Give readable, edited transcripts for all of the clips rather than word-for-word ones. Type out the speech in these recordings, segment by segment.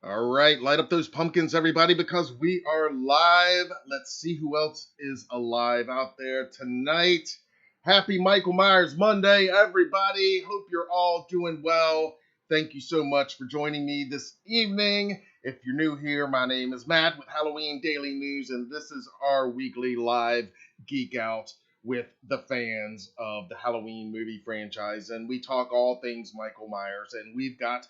All right, light up those pumpkins, everybody, because we are live. Let's see who else is alive out there tonight. Happy Michael Myers Monday, everybody. Hope you're all doing well. Thank you so much for joining me this evening. If you're new here, my name is Matt with Halloween Daily News, and this is our weekly live geek out with the fans of the Halloween movie franchise. And we talk all things Michael Myers, and we've got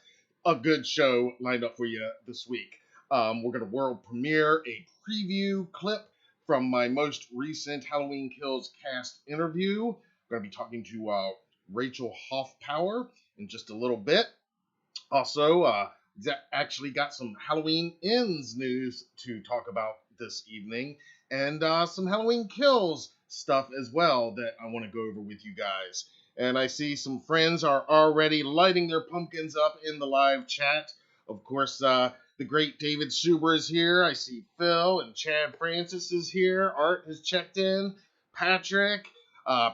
a good show lined up for you this week. We're going to world premiere a preview clip from my most recent Halloween Kills cast interview. We're going to be talking to Rachel Hoffpauir in just a little bit. Also, actually got some Halloween Ends news to talk about this evening, and some Halloween Kills stuff as well that I want to go over with you guys. And I see some friends are already lighting their pumpkins up in the live chat. Of course, the great David Suber is here. I see Phil and Chad Francis is here. Art has checked in. Patrick,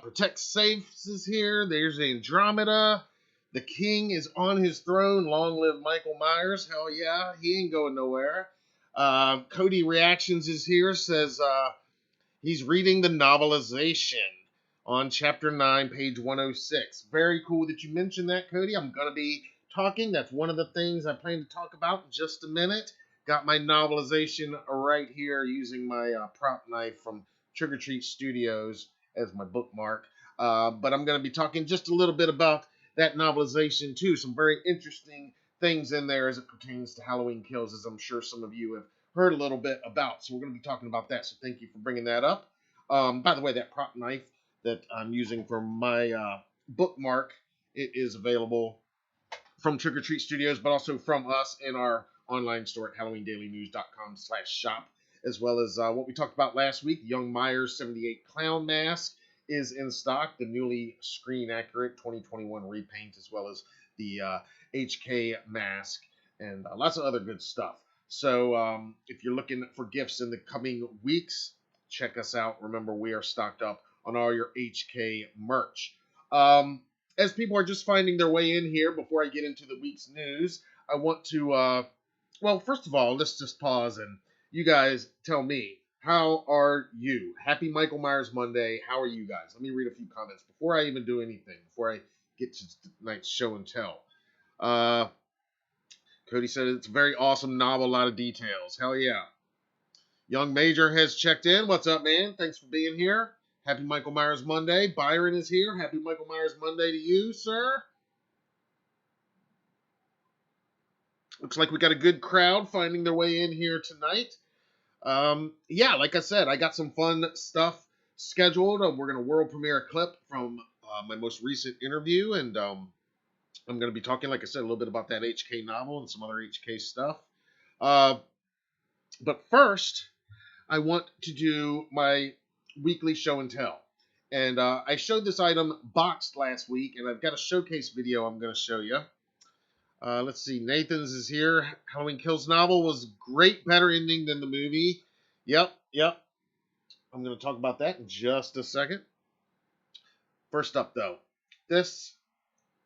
Protect Safes is here. There's Andromeda. The king is on his throne. Long live Michael Myers. Hell yeah, he ain't going nowhere. Cody Reactions is here. Says he's reading the novelization on chapter 9, page 106. Very cool that you mentioned that, Cody. I'm going to be talking. That's one of the things I plan to talk about in just a minute. Got my novelization right here using my prop knife from Trick or Treat Studios as my bookmark. But I'm going to be talking just a little bit about that novelization too. Some very interesting things in there as it pertains to Halloween Kills, as I'm sure some of you have heard a little bit about. So we're going to be talking about that. So thank you for bringing that up. By the way, that prop knife that I'm using for my bookmark, it is available from Trick or Treat Studios, but also from us in our online store at HalloweenDailyNews.com/shop, as well as what we talked about last week. Young Myers 78 Clown Mask is in stock, the newly screen accurate 2021 repaint, as well as the HK mask, and lots of other good stuff. So if you're looking for gifts in the coming weeks, check us out. Remember, we are stocked up on all your HK merch. As people are just finding their way in here, before I get into the week's news, I want to, well, first of all, let's just pause and you guys tell me, how are you? Happy Michael Myers Monday. How are you guys? Let me read a few comments before I even do anything, before I get to tonight's show and tell. Cody said it's a very awesome novel, a lot of details. Hell yeah. Young Major has checked in. What's up, man? Thanks for being here. Happy Michael Myers Monday. Byron is here. Happy Michael Myers Monday to you, sir. Looks like we got a good crowd finding their way in here tonight. Yeah, like I said, I got some fun stuff scheduled. We're going to world premiere a clip from my most recent interview, and I'm going to be talking, like I said, a little bit about that HK novel and some other HK stuff. But first, I want to do my weekly show and tell. And I showed this item boxed last week, and I've got a showcase video I'm going to show you. Let's see, Nathan's is here. Halloween Kills novel was great, better ending than the movie. Yep. I'm going to talk about that in just a second. First up, though, this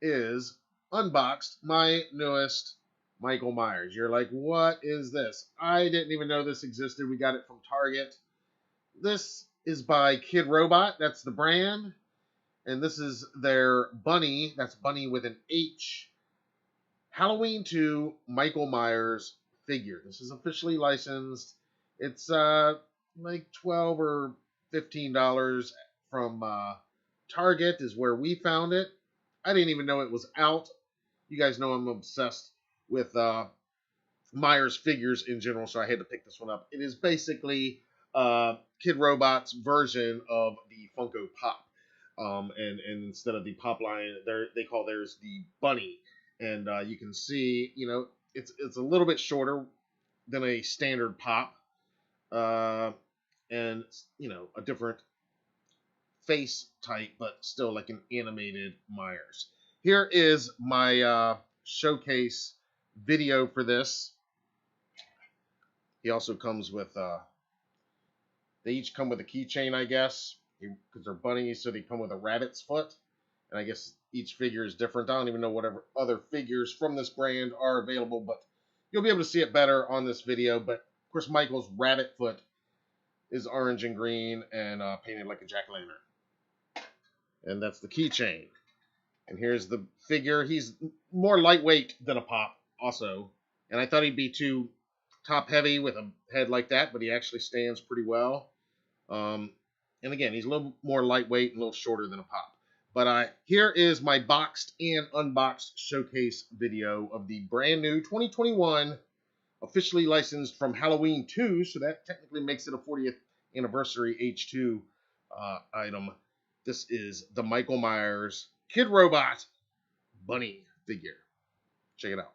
is unboxed, my newest Michael Myers. You're like, what is this? I didn't even know this existed. We got it from Target. This is by Kidrobot. That's the brand. And this is their Bunny. That's Bunny with an H. Halloween 2 Michael Myers figure. This is officially licensed. It's like $12 or $15 from Target is where we found it. I didn't even know it was out. You guys know I'm obsessed with Myers figures in general, so I had to pick this one up. It is basically Kidrobot's version of the Funko Pop. And instead of the Pop line, they call theirs the Bunny. And you can see, you know, it's a little bit shorter than a standard Pop. And, you know, a different face type, but still like an animated Myers. Here is my showcase video for this. He also comes with, they each come with a keychain, I guess, because they're bunnies, so they come with a rabbit's foot. And I guess each figure is different. I don't even know whatever other figures from this brand are available, but You'll be able to see it better on this video, but of course Michael's rabbit foot is orange and green and painted like a jack-o'-lantern. And that's the keychain. And here's the figure. He's more lightweight than a Pop also. And I thought he'd be too top-heavy with a head like that, but he actually stands pretty well. And again, he's a little more lightweight and a little shorter than a Pop. But here is my boxed and unboxed showcase video of the brand new 2021 officially licensed from Halloween 2, so that technically makes it a 40th anniversary H2 item. This is the Michael Myers Kidrobot Bhunny figure. Check it out.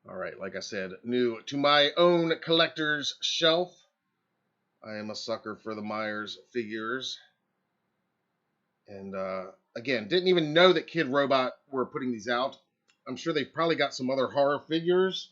All right, like I said, new to my own collector's shelf. I am a sucker for the Myers figures. And again, didn't even know that Kidrobot were putting these out. I'm sure they've probably got some other horror figures.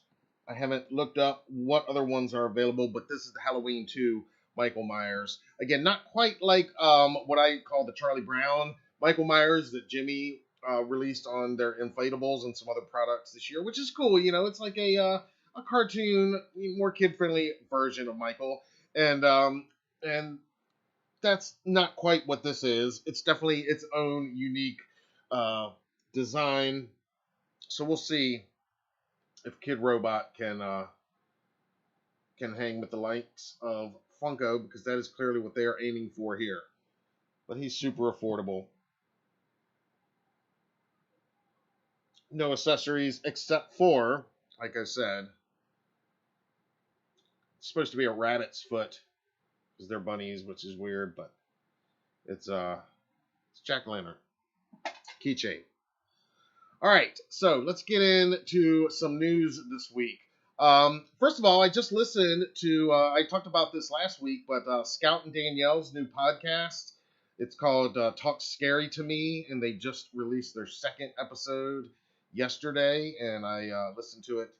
I haven't looked up what other ones are available, but this is the Halloween 2 Michael Myers. Again, not quite like what I call the Charlie Brown Michael Myers that Jimmy released on their inflatables and some other products this year, which is cool. You know, it's like a cartoon, more kid-friendly version of Michael. And that's not quite what this is. It's definitely its own unique design. So we'll see if Kidrobot can hang with the likes of Funko, because that is clearly what they are aiming for here. But he's super affordable. No accessories except for, like I said, it's supposed to be a rabbit's foot because they're bunnies, which is weird, but it's jack-o'-lantern keychain. All right, so let's get into some news this week. First of all, I just listened to, I talked about this last week, but Scout and Danielle's new podcast. It's called Talk Scary to Me, and they just released their second episode yesterday, and I listened to it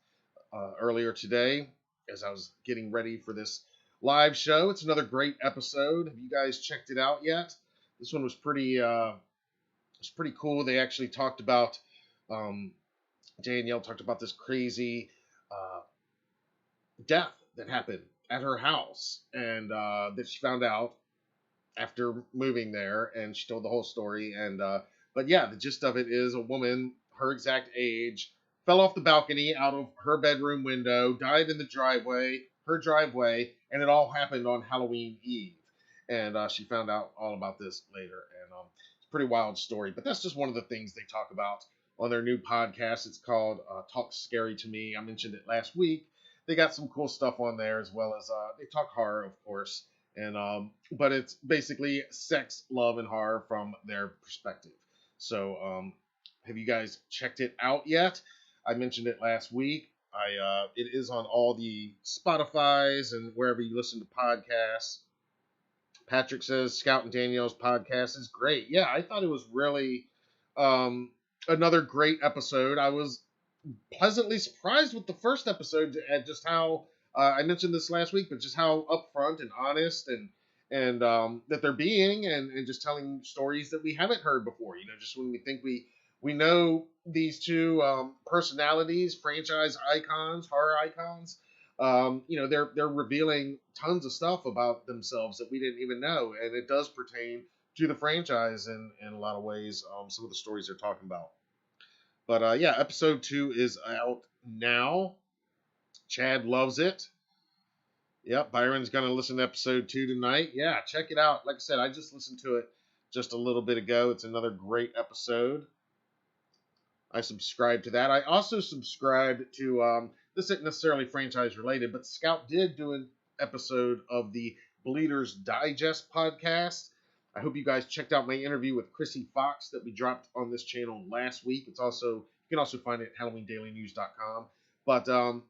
earlier today as I was getting ready for this live show. It's another great episode. Have you guys checked it out yet? This one was pretty cool. They actually talked about, Danielle talked about this crazy death that happened at her house, and that she found out after moving there, and she told the whole story. And but yeah, the gist of it is a woman her exact age fell off the balcony out of her bedroom window, died in the driveway, and it all happened on Halloween Eve. and she found out all about this later, and it's a pretty wild story. But that's just one of the things they talk about on their new podcast. It's called Talk Scary to Me. I mentioned it last week. They got some cool stuff on there, as well as they talk horror, of course, and but it's basically sex, love, and horror from their perspective. So have you guys checked it out yet? I mentioned it last week. It is on all the Spotify's and wherever you listen to podcasts. Patrick says Scout and Danielle's podcast is great. Yeah, I thought it was really another great episode. I was pleasantly surprised with the first episode at just how I mentioned this last week, but just how upfront and honest and that they're being, and just telling stories that we haven't heard before. You know, just when we think we know these two personalities, franchise icons, horror icons. You know, they're revealing tons of stuff about themselves that we didn't even know, and it does pertain to the franchise in a lot of ways. Some of the stories they're talking about. But yeah, episode 2 is out now. Chad loves it. Yep, Byron's gonna listen to episode 2 tonight. Yeah, check it out. Like I said, I just listened to it just a little bit ago. It's another great episode. I subscribe to that. I also subscribed to this isn't necessarily franchise related, but Scout did do an episode of the Bleeders Digest podcast. I hope you guys checked out my interview with Chrissy Fox that we dropped on this channel last week. It's also, you can also find it at HalloweenDailyNews.com. But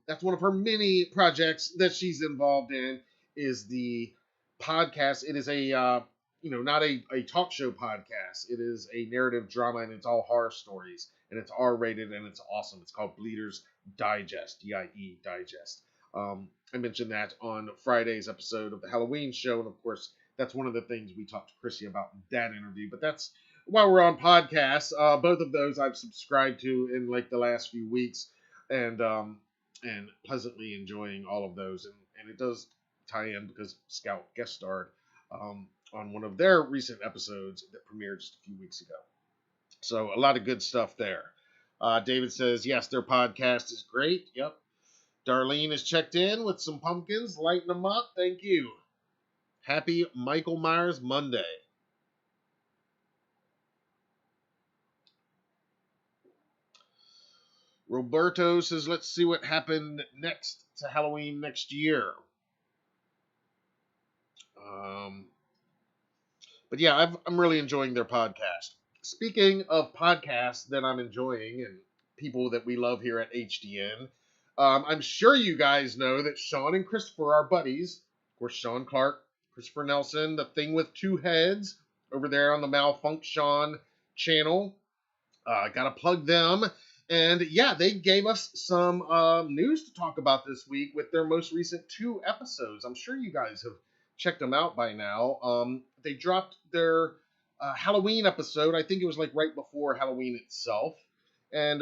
that's one of her many projects that she's involved in, is the podcast. It is a not a talk show podcast. It is a narrative drama, and it's all horror stories, and it's R-rated, and it's awesome. It's called Bleeders Digest, D-I-E Digest. I mentioned that on Friday's episode of the Halloween show, and of course, that's one of the things we talked to Chrissy about in that interview. But that's while we're on podcasts. Both of those I've subscribed to in like the last few weeks, and pleasantly enjoying all of those. And it does tie in because Scout guest starred on one of their recent episodes that premiered just a few weeks ago. So a lot of good stuff there. David says, yes, their podcast is great. Yep. Darlene has checked in with some pumpkins. Lighten them up. Thank you. Happy Michael Myers Monday. Roberto says, let's see what happened next to Halloween next year. But yeah, I'm really enjoying their podcast. Speaking of podcasts that I'm enjoying and people that we love here at HDN, I'm sure you guys know that Sean and Christopher are buddies. Of course, Sean Clark, Christopher Nelson, the thing with two heads over there on the Malfunction channel. Gotta plug them. And yeah, they gave us some news to talk about this week with their most recent 2 episodes. I'm sure you guys have checked them out by now. They dropped their Halloween episode. I think it was like right before Halloween itself. And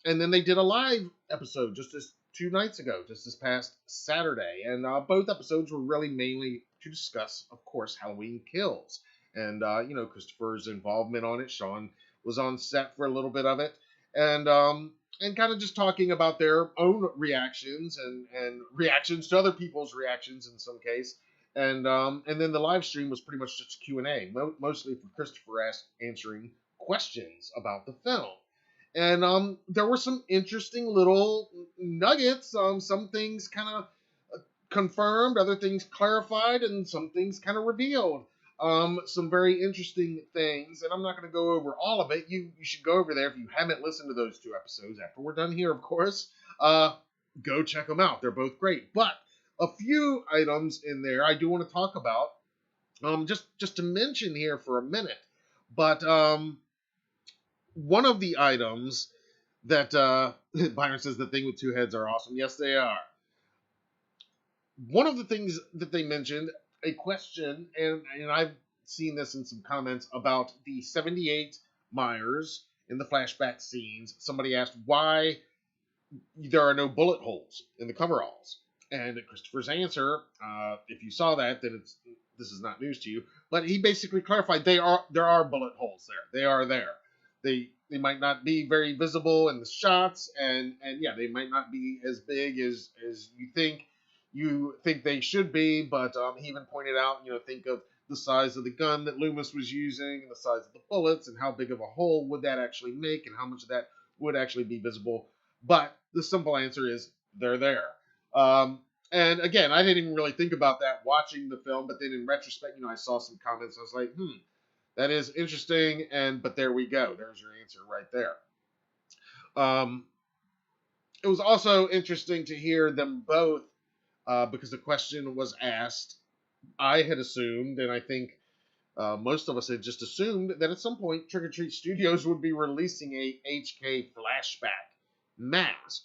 then they did a live episode just 2 nights ago, just this past Saturday. And both episodes were really mainly to discuss, of course, Halloween Kills. And, Christopher's involvement on it. Sean was on set for a little bit of it. And kind of just talking about their own reactions and reactions to other people's reactions in some case. And then the live stream was pretty much just Q&A, mostly for Christopher answering questions about the film. And there were some interesting little nuggets. Some things kind of confirmed, other things clarified, and some things kind of revealed. Some very interesting things, and I'm not going to go over all of it. You should go over there if you haven't listened to those 2 episodes after we're done here, of course. Go check them out. They're both great. But a few items in there I do want to talk about, just to mention here for a minute. But one of the items that Byron says the thing with 2 heads are awesome. Yes, they are. One of the things that they mentioned, a question, and I've seen this in some comments about the 78 Myers in the flashback scenes. Somebody asked why there are no bullet holes in the coveralls. And Christopher's answer, if you saw that, then this is not news to you. But he basically clarified there are bullet holes there. They are there. They might not be very visible in the shots, and yeah, they might not be as big as you think they should be, but he even pointed out, think of the size of the gun that Loomis was using, and the size of the bullets, and how big of a hole would that actually make, and how much of that would actually be visible. But the simple answer is they're there. And again, I didn't even really think about that watching the film, but then in retrospect, I saw some comments. I was like, that is interesting. But there we go. There's your answer right there. It was also interesting to hear them both, because the question was asked. I had assumed, and I think most of us had just assumed, that at some point Trick or Treat Studios would be releasing a HK flashback mask,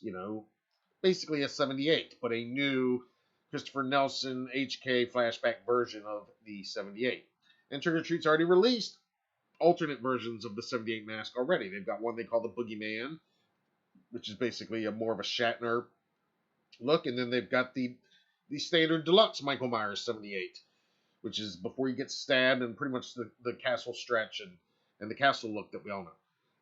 basically a 78, but a new Christopher Nelson HK flashback version of the 78. And Trick or Treat's already released alternate versions of the 78 mask already. They've got one they call the Boogeyman, which is basically more of a Shatner look, and then they've got the standard deluxe Michael Myers 78, which is before he gets stabbed, and pretty much the castle stretch and the castle look that we all know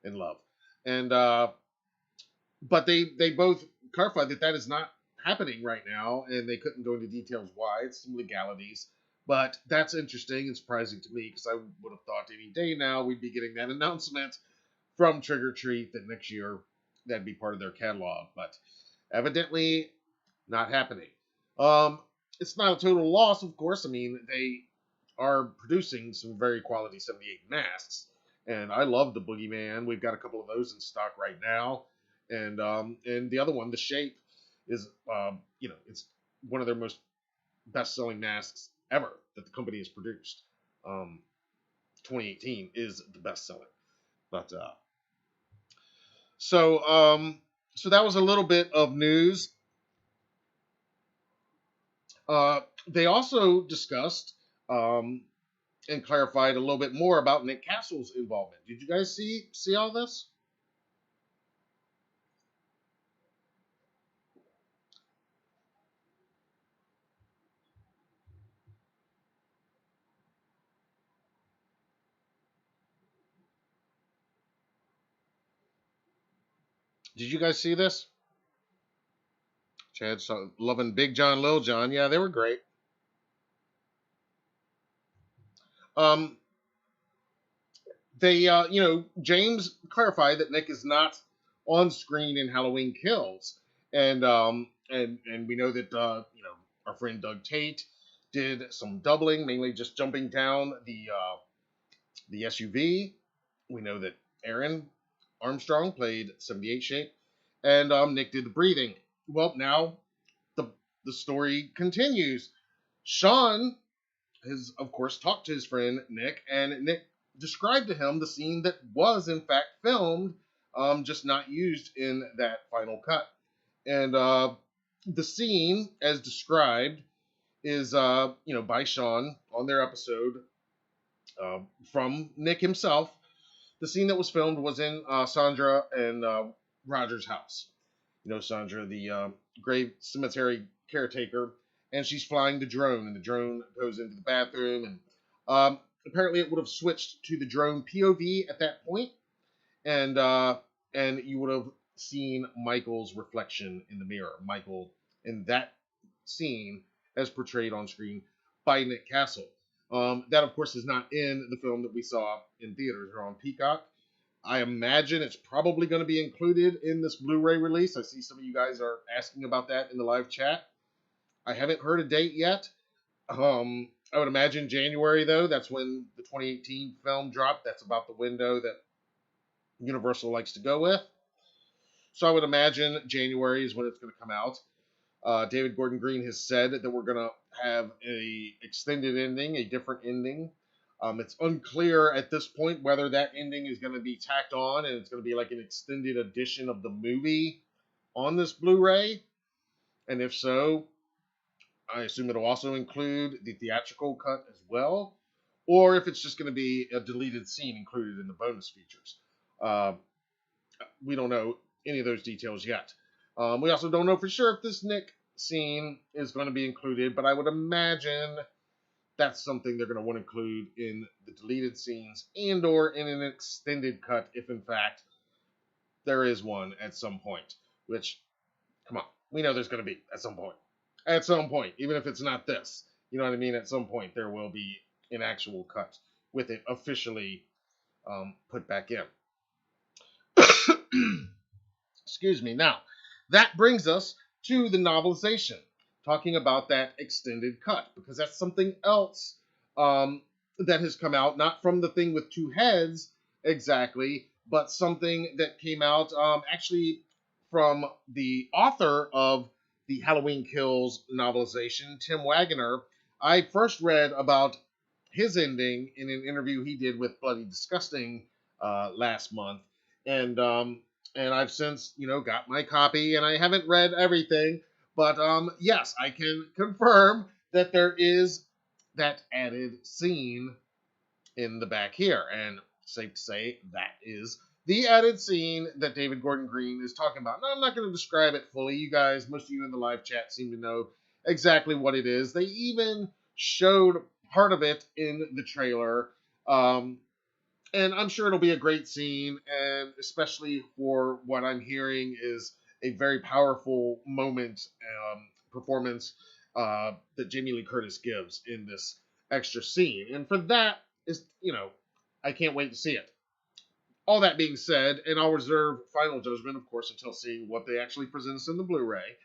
and love. And but they both clarified that is not happening right now, and they couldn't go into details why. It's some legalities. But that's interesting and surprising to me, because I would have thought any day now we'd be getting that announcement from Trick or Treat that next year that'd be part of their catalog. But evidently not happening. It's not a total loss, of course. I mean, they are producing some very quality 78 masks, and I love the Boogeyman. We've got a couple of those in stock right now, and the other one, the Shape, is it's one of their most best-selling masks ever that the company has produced. 2018 is the best-selling, but so that was a little bit of news. They also discussed and clarified a little bit more about Nick Castle's involvement. Did you guys see all this? Did you guys see this? Chad loving Big John, Lil John. Yeah, they were great. They, James clarified that Nick is not on screen in Halloween Kills, and we know that our friend Doug Tate did some doubling, mainly just jumping down the SUV. We know that Aaron Armstrong played 78 Shape, and Nick did the breathing. Well, now the story continues. Sean has, of course, talked to his friend Nick, and Nick described to him the scene that was, in fact, filmed, just not used in that final cut. And the scene, as described, is, by Sean on their episode from Nick himself. The scene that was filmed was in Sandra and Roger's house. Sandra, the grave cemetery caretaker, and she's flying the drone, and the drone goes into the bathroom, and apparently it would have switched to the drone POV at that point, and you would have seen Michael's reflection in the mirror. Michael in that scene as portrayed on screen by Nick Castle. That, of course, is not in the film that we saw in theaters or on Peacock. I imagine it's probably going to be included in this Blu-ray release. I see some of you guys are asking about that in the live chat. I haven't heard a date yet. I would imagine January, though. That's when the 2018 film dropped. That's about the window that Universal likes to go with. So I would imagine January is when it's going to come out. David Gordon Green has said that we're going to have a extended ending, a different ending. It's unclear at this point whether that ending is going to be tacked on and it's going to be like an extended edition of the movie on this Blu-ray. And if so, I assume it'll also include the theatrical cut as well, or if it's just going to be a deleted scene included in the bonus features. We don't know any of those details yet. We also don't know for sure if this Nick scene is going to be included, but I would imagine that's something they're going to want to include in the deleted scenes and or in an extended cut if, in fact, there is one at some point. Which, come on, we know there's going to be at some point. At some point, even if it's not this. You know what I mean? At some point, there will be an actual cut with it officially put back in. Excuse me. Now, that brings us to the novelization, talking about that extended cut, because that's something else that has come out, not from the thing with two heads exactly, but something that came out actually from the author of the Halloween Kills novelization, Tim Wagner. I first read about his ending in an interview he did with Bloody Disgusting last month, and I've since got my copy, and I haven't read everything, but yes, I can confirm that there is that added scene in the back here, and safe to say that is the added scene that David Gordon Green is talking about. Now, I'm not going to describe it fully. You guys, most of you in the live chat, seem to know exactly what it is. They even showed part of it in the trailer. And I'm sure it'll be a great scene, and especially for what I'm hearing is a very powerful moment, performance that Jamie Lee Curtis gives in this extra scene. And for that is, I can't wait to see it. All that being said, and I'll reserve final judgment, of course, until seeing what they actually present us in the Blu-ray.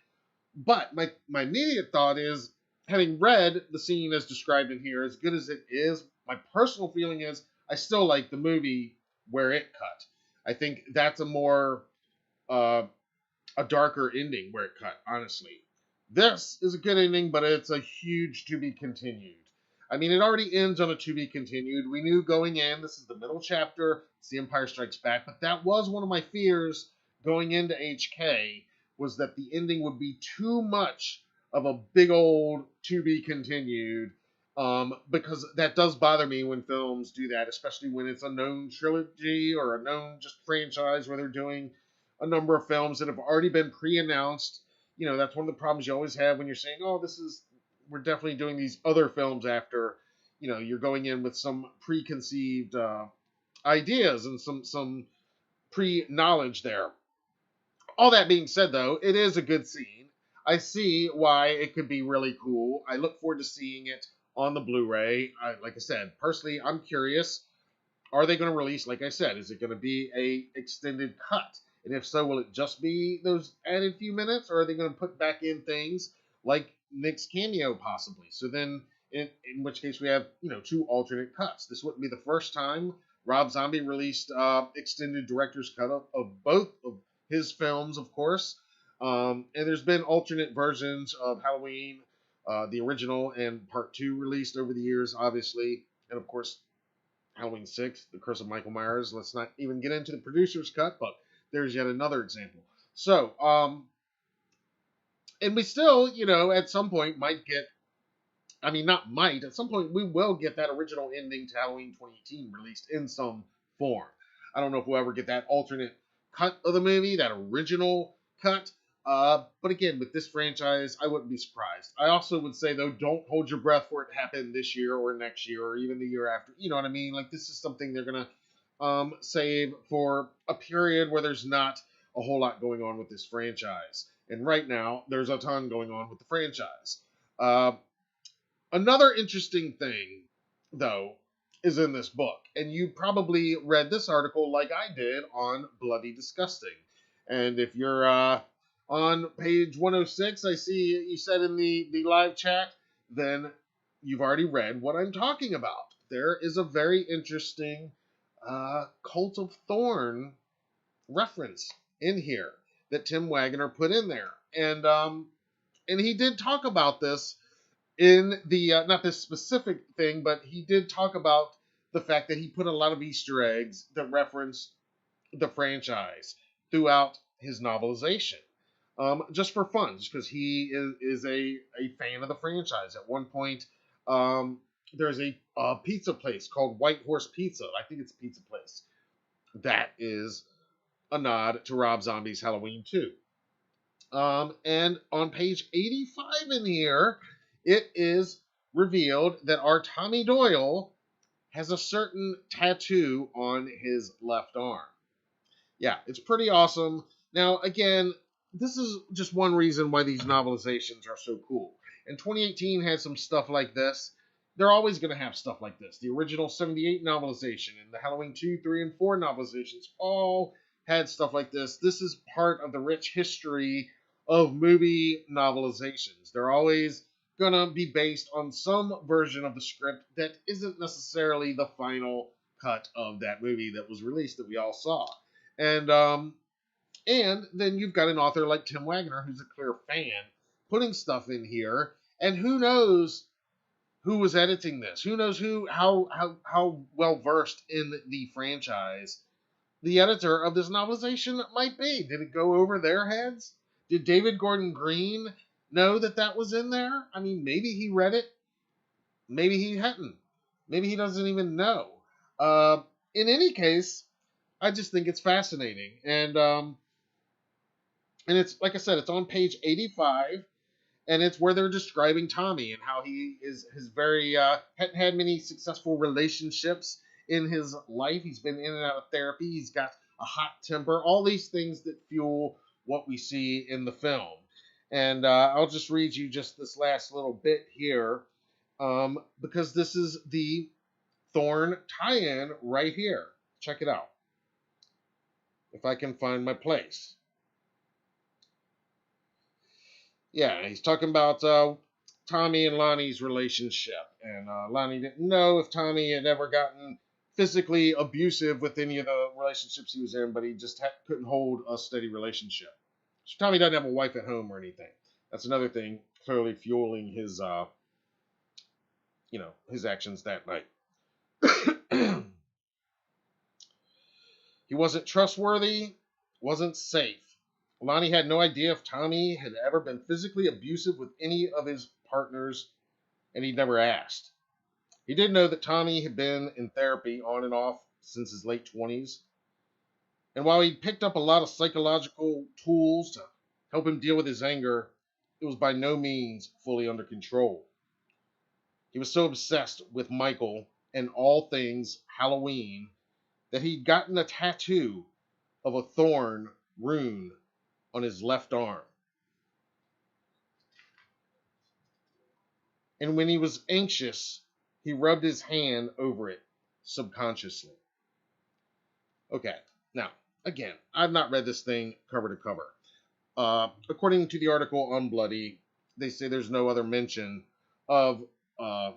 But my immediate thought is, having read the scene as described in here, as good as it is, my personal feeling is I still like the movie where it cut. I think that's a more a darker ending where it cut, honestly. This is a good ending, but it's a huge to be continued. I mean, it already ends on a to be continued. We knew going in, this is the middle chapter, it's The Empire Strikes Back, but that was one of my fears going into HK, was that the ending would be too much of a big old to be continued, because that does bother me when films do that, especially when it's a known trilogy or a known just franchise where they're doing a number of films that have already been pre-announced. That's one of the problems you always have when you're saying, oh, we're definitely doing these other films after, you're going in with some preconceived ideas and some pre-knowledge there. All that being said, though, it is a good scene. I see why it could be really cool. I look forward to seeing it on the Blu-ray. Like I said, personally, I'm curious. Are they going to release, like I said, is it going to be a extended cut? And if so, will it just be those added few minutes, or are they going to put back in things like Nick's cameo, possibly? So then, in which case, we have, two alternate cuts. This wouldn't be the first time Rob Zombie released extended director's cut of both of his films, of course. And there's been alternate versions of Halloween, the original and part 2 released over the years, obviously. And of course, Halloween 6, The Curse of Michael Myers. Let's not even get into the producer's cut, but there's yet another example. So, and we still, at some point might get, at some point we will get that original ending to Halloween 2018 released in some form. I don't know if we'll ever get that alternate cut of the movie, that original cut. But again, with this franchise, I wouldn't be surprised. I also would say, though, don't hold your breath for it to happen this year or next year or even the year after. You know what I mean? Like, this is something they're going to save for a period where there's not a whole lot going on with this franchise. And right now, there's a ton going on with the franchise. Another interesting thing, though, is in this book. And you probably read this article like I did on Bloody Disgusting. And if you're on page 106, I see you said in the live chat, then you've already read what I'm talking about. There is a very interesting Cult of Thorn reference in here that Tim Wagner put in there. And he did talk about this in the, not this specific thing, but he did talk about the fact that he put a lot of Easter eggs that reference the franchise throughout his novelization. Just for fun, just because he is a fan of the franchise. At one point, there's a pizza place called White Horse Pizza. I think it's a pizza place. That is a nod to Rob Zombie's Halloween 2. And on page 85 in here, it is revealed that our Tommy Doyle has a certain tattoo on his left arm. Yeah, it's pretty awesome. Now, again, this is just one reason why these novelizations are so cool. And 2018 had some stuff like this. they're always going to have stuff like this. The original 78 novelization and the Halloween 2, 3, and 4 novelizations all had stuff like this. This is part of the rich history of movie novelizations. They're always going to be based on some version of the script that isn't necessarily the final cut of that movie that was released that we all saw. And then you've got an author like Tim Wagner, who's a clear fan, putting stuff in here. And who knows who was editing this? Who knows how well versed in the franchise the editor of this novelization might be? Did it go over their heads? Did David Gordon Green know that that was in there? I mean, maybe he read it. Maybe he hadn't. Maybe he doesn't even know. In any case, I just think it's fascinating. And it's, like I said, it's on page 85. And it's where they're describing Tommy and how he has hadn't had many successful relationships in his life. He's been in and out of therapy. He's got a hot temper. All these things that fuel what we see in the film. And I'll just read you just this last little bit here, because this is the Thorn tie-in right here. Check it out. If I can find my place. Yeah, he's talking about Tommy and Lonnie's relationship. And Lonnie didn't know if Tommy had ever gotten physically abusive with any of the relationships he was in, but he just couldn't hold a steady relationship. So Tommy doesn't have a wife at home or anything. That's another thing clearly fueling his, his actions that night. He wasn't trustworthy, wasn't safe. Lonnie had no idea if Tommy had ever been physically abusive with any of his partners, and he never asked. He did know that Tommy had been in therapy on and off since his late 20s. And while he picked up a lot of psychological tools to help him deal with his anger, it was by no means fully under control. He was so obsessed with Michael and all things Halloween that he'd gotten a tattoo of a thorn rune on his left arm. And when he was anxious, he rubbed his hand over it subconsciously. Okay, now, again, I've not read this thing cover to cover. According to the article on Bloody, they say there's no other mention of the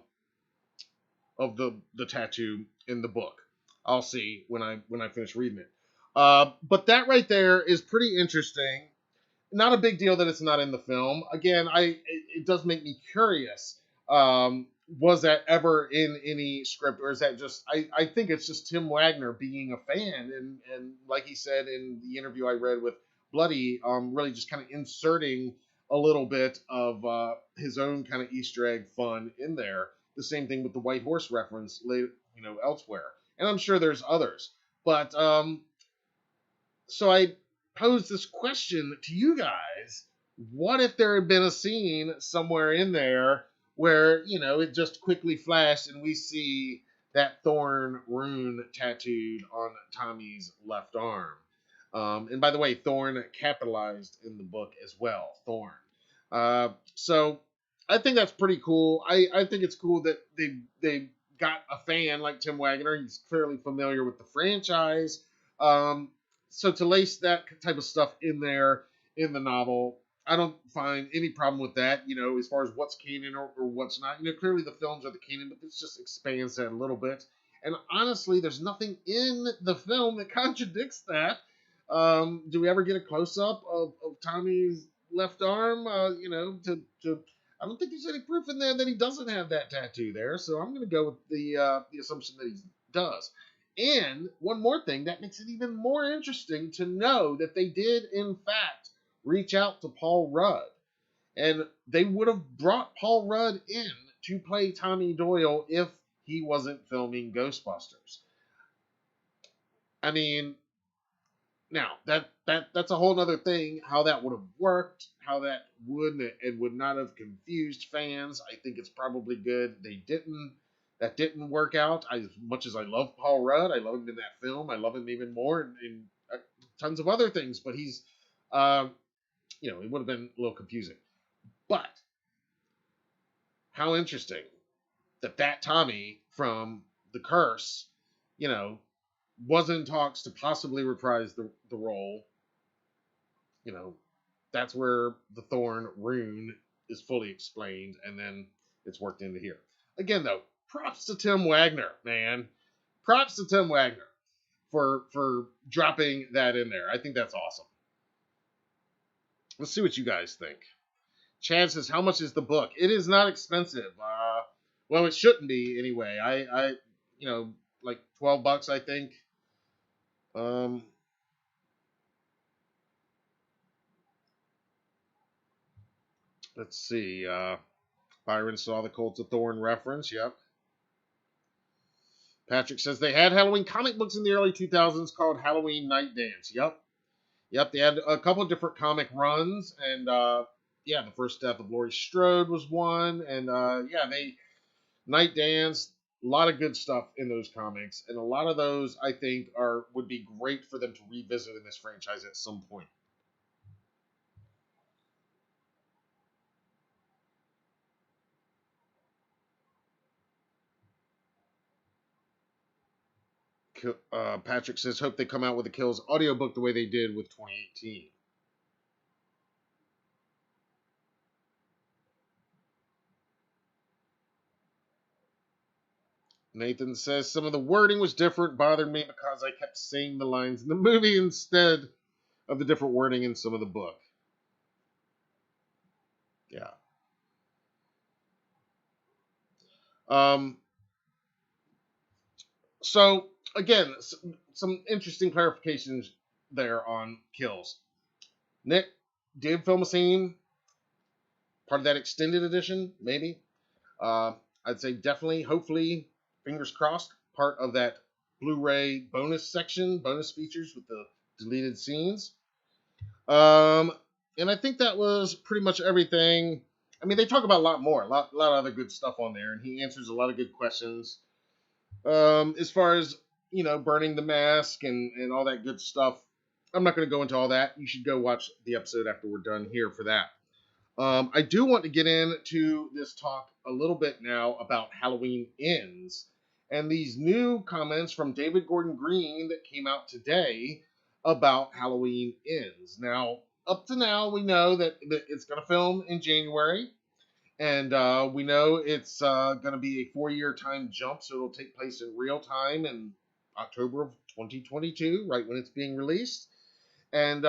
tattoo in the book. I'll see when I finish reading it. But that right there is pretty interesting. Not a big deal that it's not in the film. Again, it does make me curious. Was that ever in any script, or is that just? I think it's just Tim Wagner being a fan, and like he said in the interview I read with Bloody, really just kind of inserting a little bit of his own kind of Easter egg fun in there. The same thing with the White Horse reference, elsewhere, and I'm sure there's others. But so I pose this question to you guys: what if there had been a scene somewhere in there where, it just quickly flashed and we see that thorn rune tattooed on Tommy's left arm? And by the way, thorn capitalized in the book as well, thorn. So I think that's pretty cool. I think it's cool that they got a fan like Tim Wagner. He's clearly familiar with the franchise. So to lace that type of stuff in there in the novel, I don't find any problem with that, as far as what's canon or what's not. Clearly the films are the canon, but this just expands that a little bit. And honestly, there's nothing in the film that contradicts that. Do we ever get a close-up of Tommy's left arm? I don't think there's any proof in there that he doesn't have that tattoo there, so I'm going to go with the assumption that he does. And one more thing that makes it even more interesting to know that they did, in fact, reach out to Paul Rudd. And they would have brought Paul Rudd in to play Tommy Doyle if he wasn't filming Ghostbusters. I mean, now, that's a whole other thing, how that would have worked, how that would and would not have confused fans. I think it's probably good that didn't work out. As much as I love Paul Rudd, I love him in that film, I love him even more in tons of other things, but he's, it would have been a little confusing. But, how interesting that Tommy from The Curse, you know, was in talks to possibly reprise the role. You know, that's where the Thorn rune is fully explained, and then it's worked into here. Again, though, props to Tim Wagner, man. Props to Tim Wagner for dropping that in there. I think that's awesome. Let's see what you guys think. Chad says, "How much is the book?" It is not expensive. Well, it shouldn't be anyway. I like $12, I think. Let's see. Byron saw the Colts of Thorn reference. Yep. Patrick says they had Halloween comic books in the early 2000s called Halloween Night Dance. Yep. They had a couple of different comic runs, and the first death of Laurie Strode was one, and they Night Dance. A lot of good stuff in those comics, and a lot of those I think would be great for them to revisit in this franchise at some point. Patrick says, hope they come out with the Kills audiobook the way they did with 2018. Nathan says, some of the wording was different, bothered me because I kept saying the lines in the movie instead of the different wording in some of the book. Yeah. So, again, some interesting clarifications there on Kills. Nick did film a scene, part of that extended edition, maybe. I'd say definitely, hopefully, fingers crossed, part of that Blu-ray bonus section, bonus features with the deleted scenes. And I think that was pretty much everything. I mean, they talk about a lot more, a lot of other good stuff on there, and he answers a lot of good questions. As far as, burning the mask and all that good stuff, I'm not going to go into all that. You should go watch the episode after we're done here for that. I do want to get into this talk a little bit now about Halloween Ends and these new comments from David Gordon Green that came out today about Halloween Ends. Now, up to now, we know that it's going to film in January, and we know it's going to be a 4-year time jump, so it'll take place in real time in October of 2022, right when it's being released. And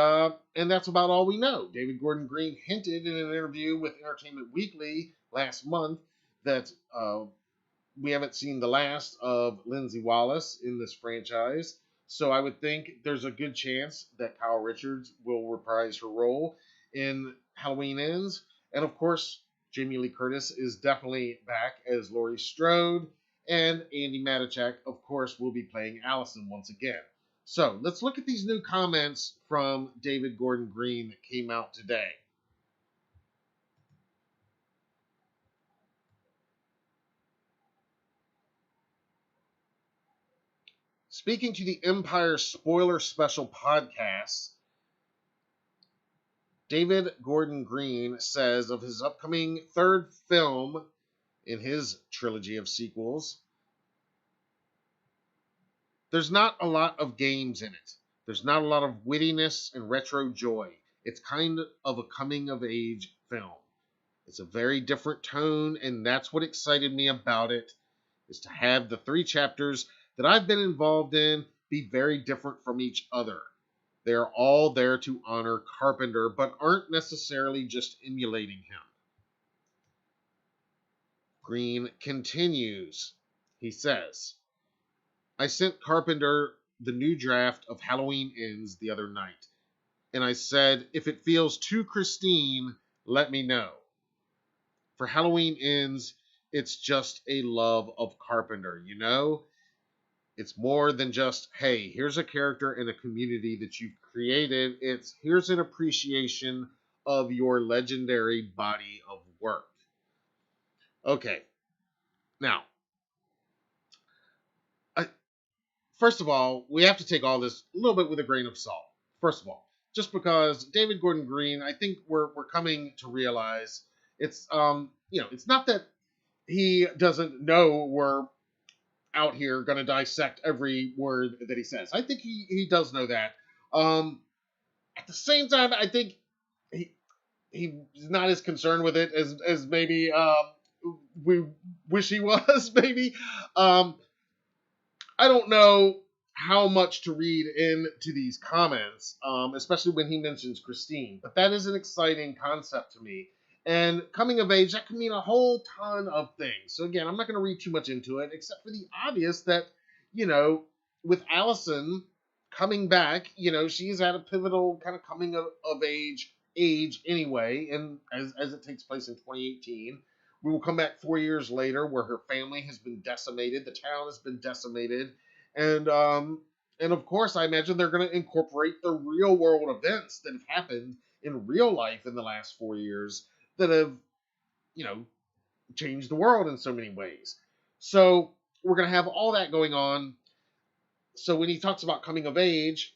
that's about all we know. David Gordon Green hinted in an interview with Entertainment Weekly last month that we haven't seen the last of Lindsay Wallace in this franchise. So I would think there's a good chance that Kyle Richards will reprise her role in Halloween Ends. And of course, Jamie Lee Curtis is definitely back as Laurie Strode. And Andy Matichak, of course, will be playing Allison once again. So let's look at these new comments from David Gordon Green that came out today. Speaking to the Empire Spoiler Special podcast, David Gordon Green says of his upcoming third film in his trilogy of sequels, there's not a lot of games in it. There's not a lot of wittiness and retro joy. It's kind of a coming-of-age film. It's a very different tone, and that's what excited me about it, is to have the 3 chapters that I've been involved in be very different from each other. They're all there to honor Carpenter, but aren't necessarily just emulating him. Green continues. He says, I sent Carpenter the new draft of Halloween Ends the other night, and I said, if it feels too Christine, let me know. For Halloween Ends, it's just a love of Carpenter, It's more than just, hey, here's a character in a community that you've created. It's, here's an appreciation of your legendary body of work. Okay. Now, first of all, we have to take all this a little bit with a grain of salt. First of all, just because David Gordon Green, I think we're coming to realize it's it's not that he doesn't know we're out here going to dissect every word that he says. I think he does know that. At the same time, I think he he's not as concerned with it as maybe we wish he was. Maybe I don't know how much to read into these comments, especially when he mentions Christine. But that is an exciting concept to me. And coming of age, that can mean a whole ton of things. So again, I'm not going to read too much into it, except for the obvious that, you know, with Allison coming back, she's at a pivotal kind of coming of age anyway, and as it takes place in 2018. We will come back 4 years later, where her family has been decimated, the town has been decimated, and of course, I imagine they're going to incorporate the real world events that have happened in real life in the last 4 years that have, you know, changed the world in so many ways. So we're going to have all that going on. So when he talks about coming of age,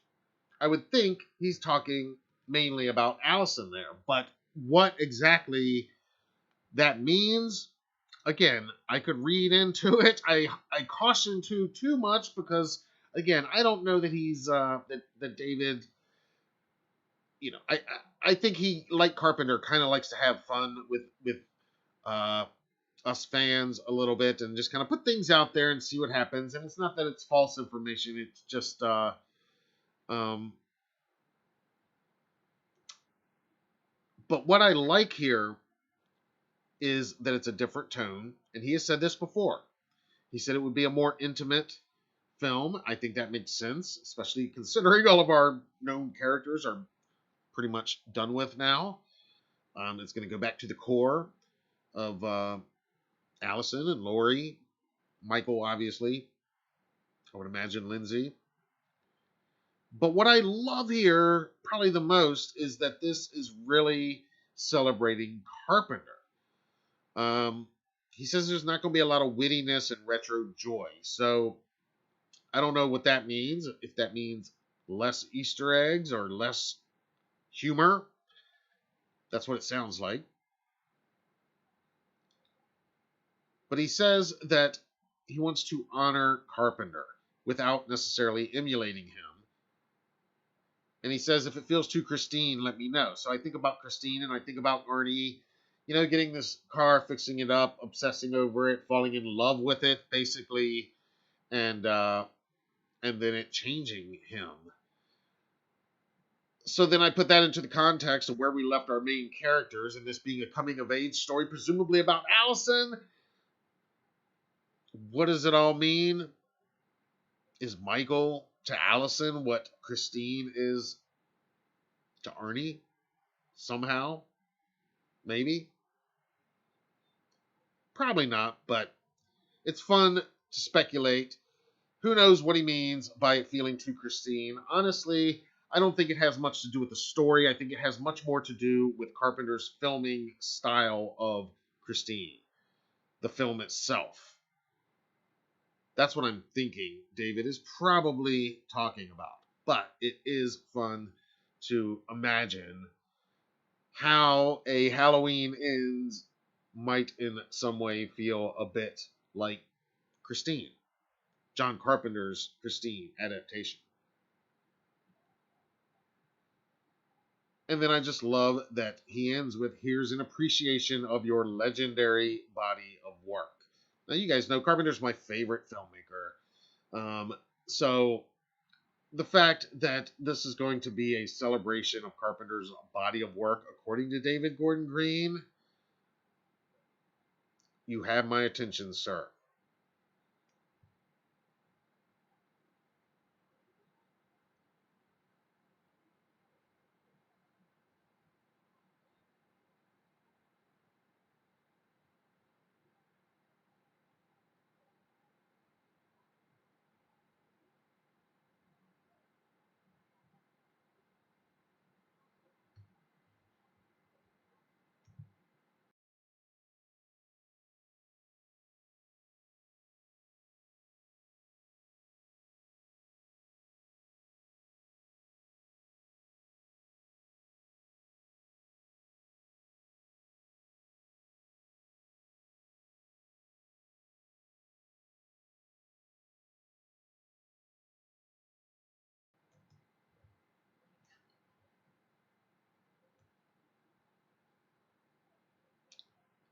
I would think he's talking mainly about Allison there. But what exactly that means, again, I could read into it. I caution too much because again, I don't know that he's that David. I think he, like Carpenter, kind of likes to have fun with uh, us fans a little bit and just kind of put things out there and see what happens. And it's not that it's false information; it's just um. But what I like here is that it's a different tone, and he has said this before. He said it would be a more intimate film. I think that makes sense, especially considering all of our known characters are pretty much done with now. It's going to go back to the core of Allison and Laurie, Michael, obviously. I would imagine Lindsay. But what I love here, probably the most, is that this is really celebrating Carpenter. Um, he says there's not going to be a lot of wittiness and retro joy. So I don't know what that means. If that means less Easter eggs or less humor. That's what it sounds like. But he says that he wants to honor Carpenter without necessarily emulating him. And he says, if it feels too Christine, let me know. So I think about Christine and I think about Ernie, getting this car, fixing it up, obsessing over it, falling in love with it, basically, and then it changing him. So then I put that into the context of where we left our main characters, and this being a coming of age story, presumably about Allison. What does it all mean? Is Michael to Allison what Christine is to Ernie? Somehow? Maybe? Probably not, but it's fun to speculate. Who knows what he means by it feeling too Christine? Honestly, I don't think it has much to do with the story. I think it has much more to do with Carpenter's filming style of Christine, the film itself. That's what I'm thinking David is probably talking about. But it is fun to imagine how a Halloween Ends might in some way feel a bit like Christine, John Carpenter's Christine adaptation. And then I just love that he ends with, here's an appreciation of your legendary body of work. Now, you guys know Carpenter's my favorite filmmaker. So the fact that this is going to be a celebration of Carpenter's body of work, according to David Gordon Green, you have my attention, sir.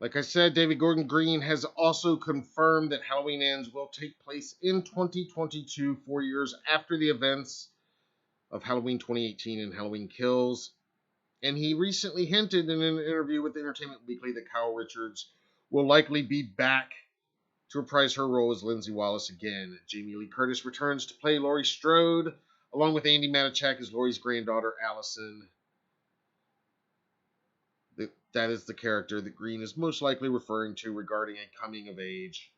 Like I said, David Gordon Green has also confirmed that Halloween Ends will take place in 2022, 4 years after the events of Halloween 2018 and Halloween Kills. And he recently hinted in an interview with Entertainment Weekly that Kyle Richards will likely be back to reprise her role as Lindsay Wallace again. Jamie Lee Curtis returns to play Laurie Strode, along with Andy Manichak as Laurie's granddaughter, Allison. That is the character that Green is most likely referring to regarding a coming of age.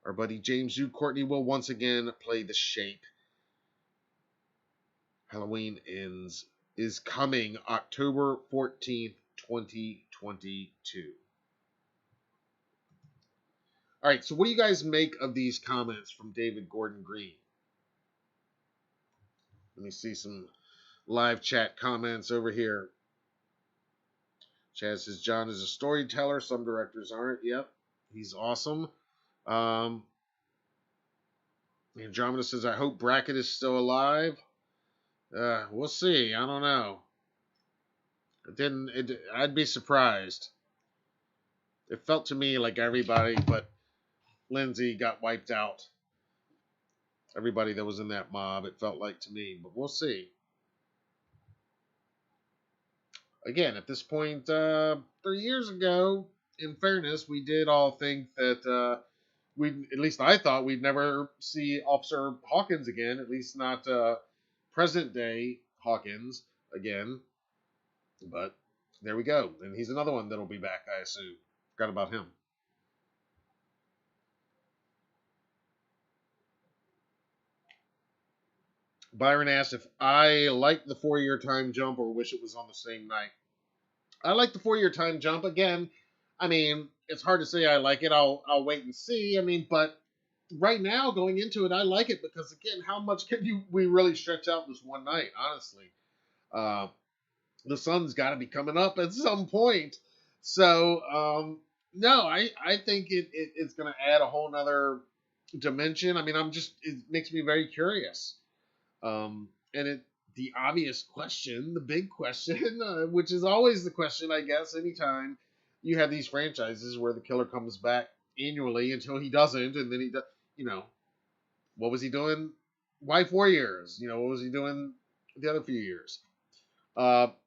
Our buddy James Zoo Courtney will once again play the Shape. Halloween Ends is coming October 14th, 2022. All right, so what do you guys make of these comments from David Gordon Green? Let me see some live chat comments over here. Chaz says John is a storyteller. Some directors aren't. Yep, he's awesome. Andromeda says, I hope Brackett is still alive. We'll see. I don't know. I'd be surprised. It felt to me like everybody but Lindsay got wiped out. Everybody that was in that mob, it felt like to me. But we'll see. Again, at this point, 3 years ago, in fairness, we did all think that at least I thought we'd never see Officer Hawkins again, at least not present day Hawkins again. But there we go. And he's another one that'll be back, I assume. Forgot about him. Byron asked if I liked the 4-year time jump or wish it was on the same night. I like the 4-year time jump. Again, I mean, it's hard to say I like it. I'll wait and see. I mean, but right now, going into it, I like it because, again, how much can we really stretch out this one night, honestly? The sun's got to be coming up at some point. So, no, I think it's going to add a whole nother dimension. I mean, it makes me very curious. And the obvious question, the big question, which is always the question, I guess, anytime you have these franchises where the killer comes back annually until he doesn't, and then he does, what was he doing? Why 4 years? What was he doing the other few years? But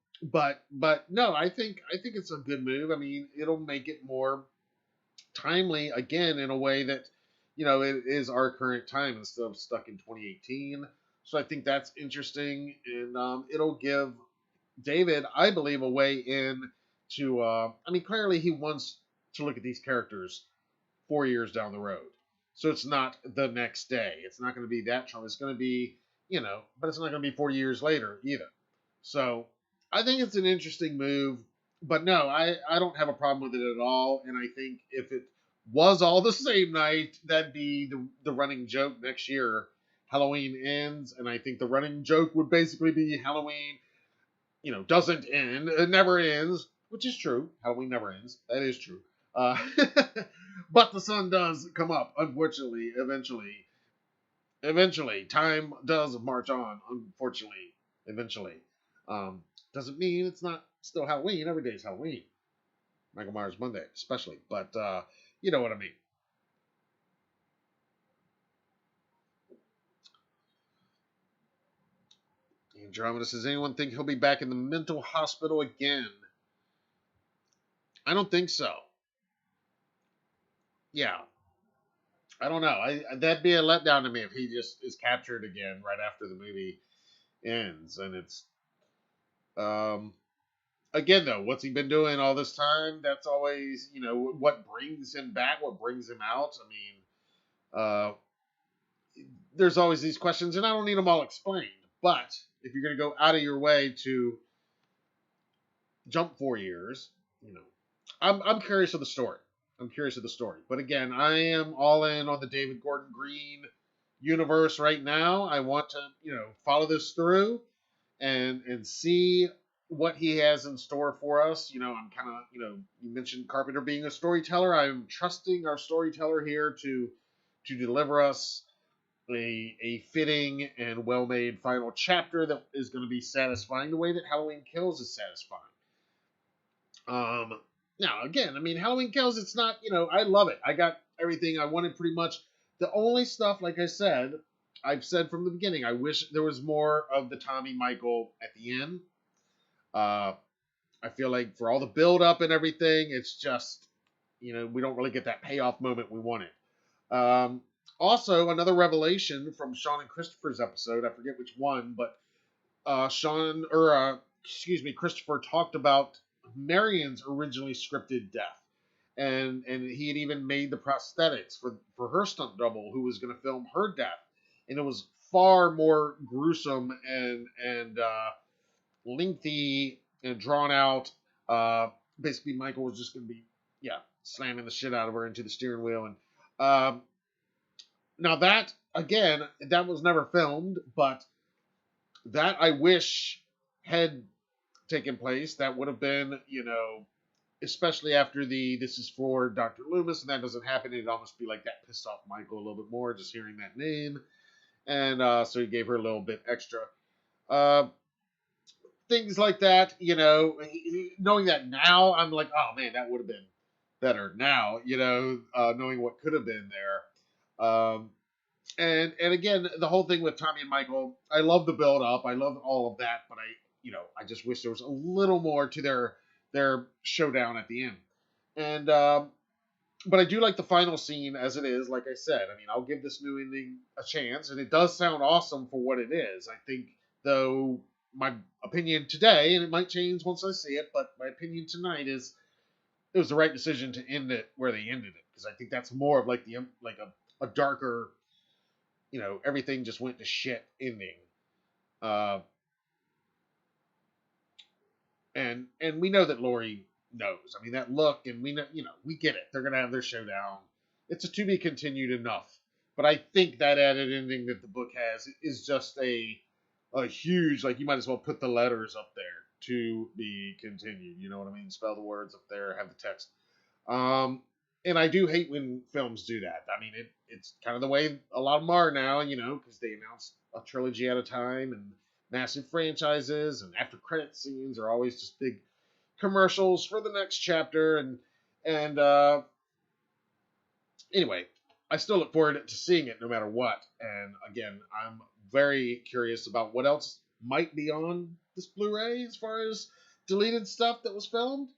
no, I think it's a good move. I mean, it'll make it more timely again in a way that, it is our current time instead of stuck in 2018. So I think that's interesting, and it'll give David, I believe, a way in to. I mean, clearly he wants to look at these characters 4 years down the road. So it's not the next day. It's not going to be that trauma. It's going to be, but it's not going to be 40 years later either. So I think it's an interesting move. But no, I don't have a problem with it at all. And I think if it was all the same night, that'd be the running joke next year. Halloween Ends, and I think the running joke would basically be Halloween, doesn't end. It never ends, which is true. Halloween never ends. That is true. But the sun does come up, unfortunately, eventually. Eventually. Time does march on, unfortunately, eventually. Doesn't mean it's not still Halloween. Every day is Halloween. Michael Myers Monday, especially. But you know what I mean. Andromeda says, anyone think he'll be back in the mental hospital again? I don't think so. Yeah. I don't know. That'd be a letdown to me if he just is captured again right after the movie ends. And it's again though, what's he been doing all this time? That's always, what brings him back, what brings him out. I mean, there's always these questions, and I don't need them all explained. But if you're going to go out of your way to jump 4 years, I'm curious of the story. But again, I am all in on the David Gordon Green universe right now. I want to, follow this through and see what he has in store for us. I'm kind of, you mentioned Carpenter being a storyteller. I'm trusting our storyteller here to deliver us a fitting and well-made final chapter that is going to be satisfying the way that Halloween Kills is satisfying. Now, again, I mean, Halloween Kills, it's not, I love it. I got everything I wanted pretty much. The only stuff, like I said, I've said from the beginning, I wish there was more of the Tommy Michael at the end. I feel like for all the build up and everything, it's just, we don't really get that payoff moment we wanted. Um, Also, another revelation from Sean and Christopher's episode, I forget which one, but Christopher talked about Marion's originally scripted death, and he had even made the prosthetics for her stunt double who was going to film her death, and it was far more gruesome and lengthy and drawn out. Basically, Michael was just going to be slamming the shit out of her into the steering wheel, and now that again that was never filmed, but that I wish had taken place. That would have been, especially after this is for Dr. Loomis, and that doesn't happen, it'd almost be like that pissed off Michael a little bit more just hearing that name. And so he gave her a little bit extra. Things like that, knowing that now, I'm like, oh man, that would have been better now, knowing what could have been there. And again, the whole thing with Tommy and Michael, I love the build up, I love all of that, but I just wish there was a little more to their showdown at the end. And but I do like the final scene as it is. Like I said, I mean, I'll give this new ending a chance, and it does sound awesome for what it is. I think, though, my opinion today, and it might change once I see it, but my opinion tonight is it was the right decision to end it where they ended it, because I think that's more of like a darker, everything just went to shit ending. And we know that Laurie knows. I mean, that look, and we know, we get it. They're gonna have their showdown. It's a to be continued enough. But I think that added ending that the book has is just a huge, like, you might as well put the letters up there, to be continued. You know what I mean? Spell the words up there, have the text. And I do hate when films do that. I mean, it's kind of the way a lot of them are now, because they announce a trilogy at a time and massive franchises, and after credit scenes are always just big commercials for the next chapter. And anyway, I still look forward to seeing it no matter what. And again, I'm very curious about what else might be on this Blu-ray as far as deleted stuff that was filmed.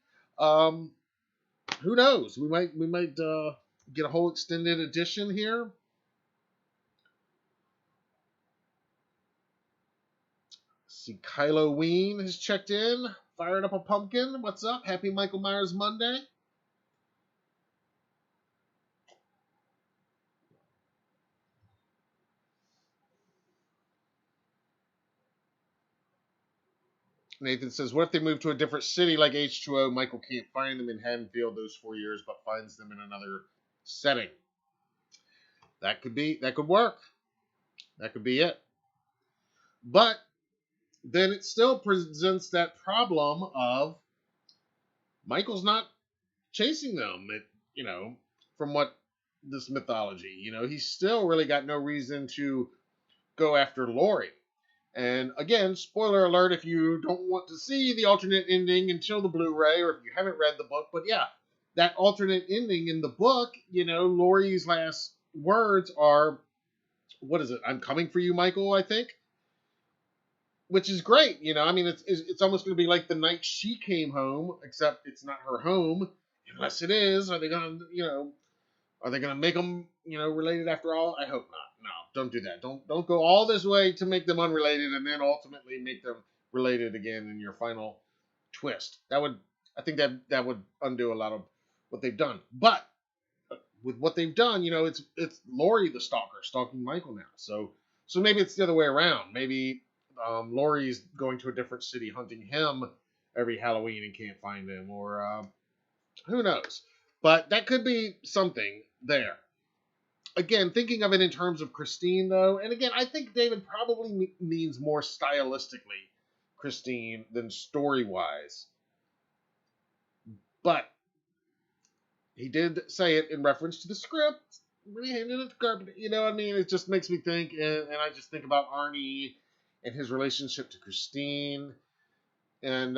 Who knows? We might get a whole extended edition here. See, Kylo Ween has checked in, fired up a pumpkin. What's up? Happy Michael Myers Monday. Nathan says, what if they move to a different city like H2O? Michael can't find them in Haddonfield those 4 years, but finds them in another setting. That could work. That could be it. But then it still presents that problem of Michael's not chasing them, from what this mythology, he's still really got no reason to go after Laurie. And again, spoiler alert if you don't want to see the alternate ending until the Blu-ray, or if you haven't read the book. But yeah, that alternate ending in the book, Laurie's last words are, what is it? I'm coming for you, Michael, I think. Which is great, I mean, it's almost going to be like the night she came home, except it's not her home, unless it is. Are they going to make them, related after all? I hope not. No, don't do that. Don't go all this way to make them unrelated and then ultimately make them related again in your final twist. I think that would undo a lot of what they've done. But with what they've done, it's Laurie the stalker stalking Michael now. So maybe it's the other way around. Maybe Laurie's going to a different city hunting him every Halloween and can't find him, or who knows. But that could be something there. Again, thinking of it in terms of Christine, though, and again, I think David probably means more stylistically Christine than story-wise. But he did say it in reference to the script. Really handed it to Carpenter. I mean? It just makes me think, and I just think about Arnie and his relationship to Christine. And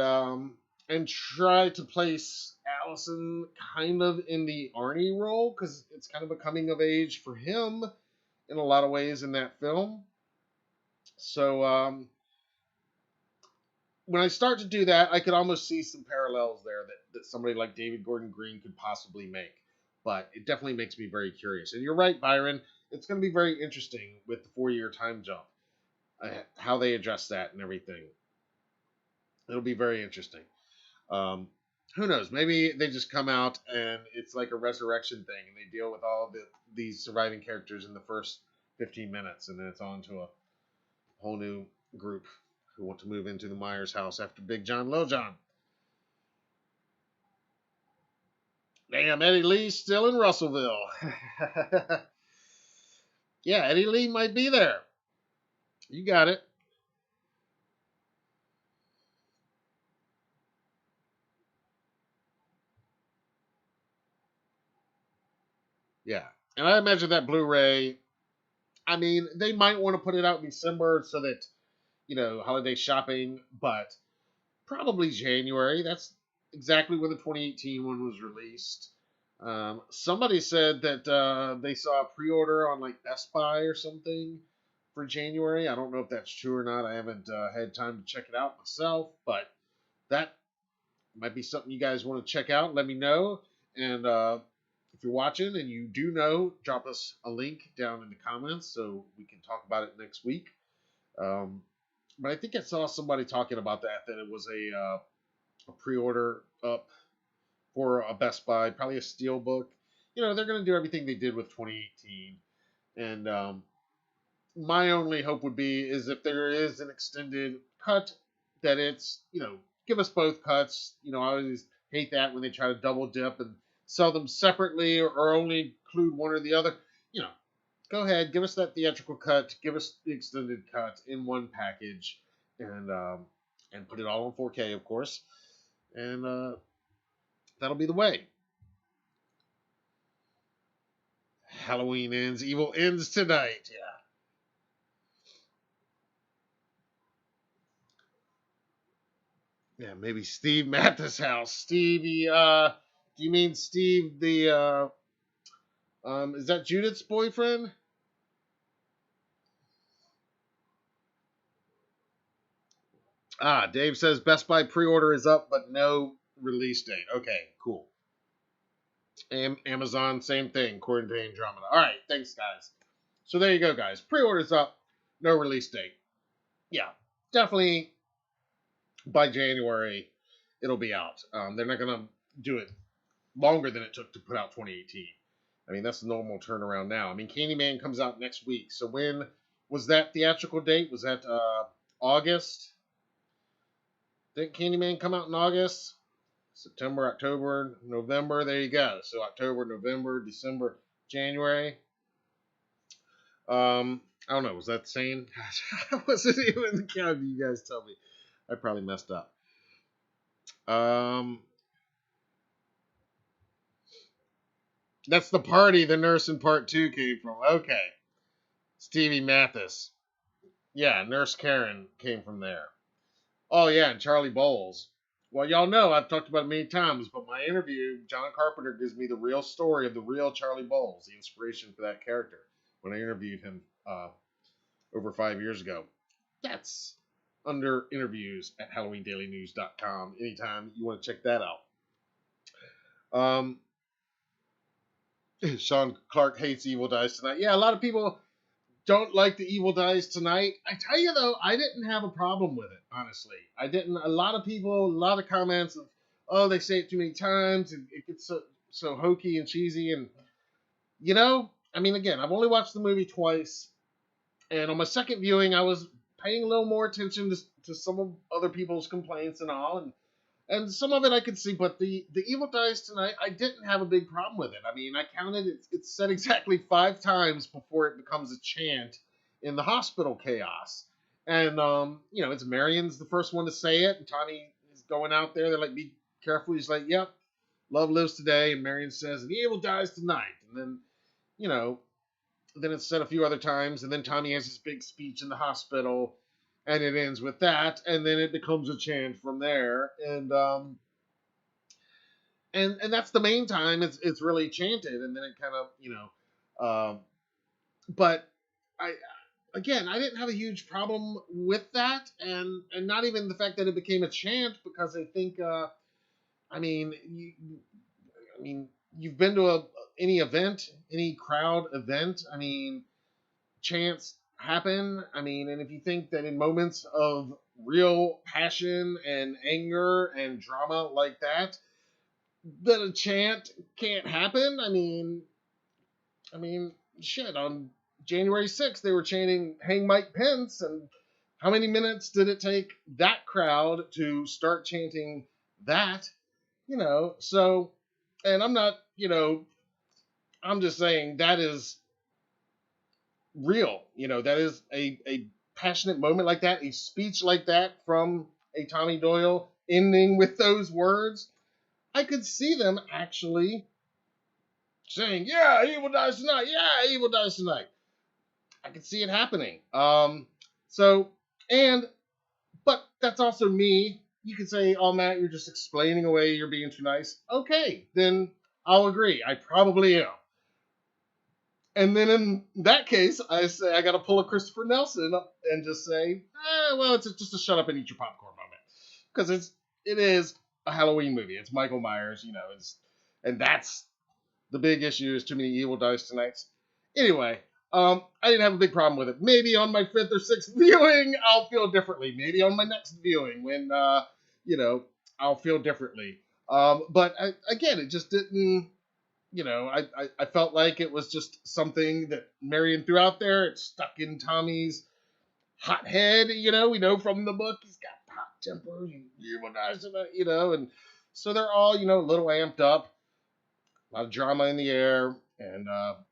and try to place Allison kind of in the Arnie role, because it's kind of a coming of age for him in a lot of ways in that film. So when I start to do that, I could almost see some parallels there that somebody like David Gordon Green could possibly make. But it definitely makes me very curious. And you're right, Byron. It's going to be very interesting with the 4-year time jump, how they address that and everything. It'll be very interesting. Um, who knows? Maybe they just come out and it's like a resurrection thing, and they deal with all of these surviving characters in the first 15 minutes, and then it's on to a whole new group who want to move into the Myers house after Big John, Lil John. Damn, Eddie Lee's still in Russellville. Yeah, Eddie Lee might be there. You got it. Yeah. And I imagine that Blu-ray, I mean, they might want to put it out in December so that, holiday shopping, but probably January. That's exactly when the 2018 one was released. Somebody said that they saw a pre-order on like Best Buy or something for January. I don't know if that's true or not. I haven't had time to check it out myself, but that might be something you guys want to check out. Let me know. And if you're watching and you do know, drop us a link down in the comments so we can talk about it next week. But I think I saw somebody talking about that it was a pre-order up for a Best Buy, probably a Steelbook. They're going to do everything they did with 2018. And my only hope would be is if there is an extended cut, that it's, give us both cuts. I always hate that when they try to double dip and sell them separately or only include one or the other. Go ahead, give us that theatrical cut, give us the extended cut in one package, and put it all on 4K, of course. And that'll be the way. Halloween ends, evil ends tonight. Yeah, maybe Steve Mathis' house. Stevie, do you mean Steve the, is that Judith's boyfriend? Dave says Best Buy pre-order is up, but no release date. Okay, cool. Amazon, same thing, according to Andromeda. All right, thanks, guys. So there you go, guys. Pre-order's up, no release date. Yeah, definitely by January it'll be out. They're not going to do it longer than it took to put out 2018. I mean, that's the normal turnaround now. I mean, Candyman comes out next week. So when was that theatrical date? Was that August? Didn't Candyman come out in August? September, October, November. There you go. So October, November, December, January. I don't know. Was that sane? I wasn't even in the count. You guys tell me. I probably messed up. That's the party the nurse in part 2 came from. Okay. Stevie Mathis. Yeah, Nurse Karen came from there. Oh, yeah, and Charlie Bowles. Well, y'all know I've talked about it many times, but my interview, John Carpenter gives me the real story of the real Charlie Bowles, the inspiration for that character, when I interviewed him over 5 years ago. That's under interviews at HalloweenDailyNews.com anytime you want to check that out. Sean Clark hates Evil Dies Tonight. Yeah, a lot of people don't like the Evil Dies Tonight. I tell you, though, I didn't have a problem with it, honestly. I didn't. A lot of people, a lot of comments of, oh, they say it too many times, and it gets so hokey and cheesy. And, I mean, again, I've only watched the movie twice. And on my second viewing, I was paying a little more attention to some of other people's complaints and all. And some of it I could see, but the Evil Dies Tonight, I didn't have a big problem with it. I mean, I counted it's said exactly 5 times before it becomes a chant in the hospital chaos. And, it's Marion's the first one to say it, and Tommy is going out there. They're like, be careful. He's like, yep, love lives today. And Marion says, the evil dies tonight. And then, then it's said a few other times, and then Tommy has his big speech in the hospital. and it ends with that, and then it becomes a chant from there, and that's the main time it's really chanted, and then it kind of, but I again, I didn't have a huge problem with that, and not even the fact that it became a chant, because I think, I mean, you've been to any event, any crowd event. I mean, chants happen. I mean, and if you think that in moments of real passion and anger and drama like that, that a chant can't happen. I mean, shit. On January 6th, they were chanting "Hang Mike Pence," and how many minutes did it take that crowd to start chanting that? So, and I'm not, I'm just saying that is real. That is a passionate moment like that, a speech like that from a Tommy Doyle ending with those words. I could see them actually saying, "Yeah, evil dies tonight. Yeah, evil dies tonight." I could see it happening. So, and, but that's also me. You could say, "Oh, Matt, you're just explaining away. You're being too nice." Okay, then I'll agree. I probably am. And then in that case, I say I got to pull a Christopher Nelson and just say, well, it's just a shut up and eat your popcorn moment, because it is a Halloween movie. It's Michael Myers, and that's the big issue, is too many evil dice tonights. Anyway, I didn't have a big problem with it. Maybe on my 5th or 6th viewing, I'll feel differently. Maybe on my next viewing, when I'll feel differently. But again, it just didn't. I felt like it was just something that Marion threw out there. It stuck in Tommy's hot head. We know from the book he's got hot temper, and so they're all, a little amped up, a lot of drama in the air, and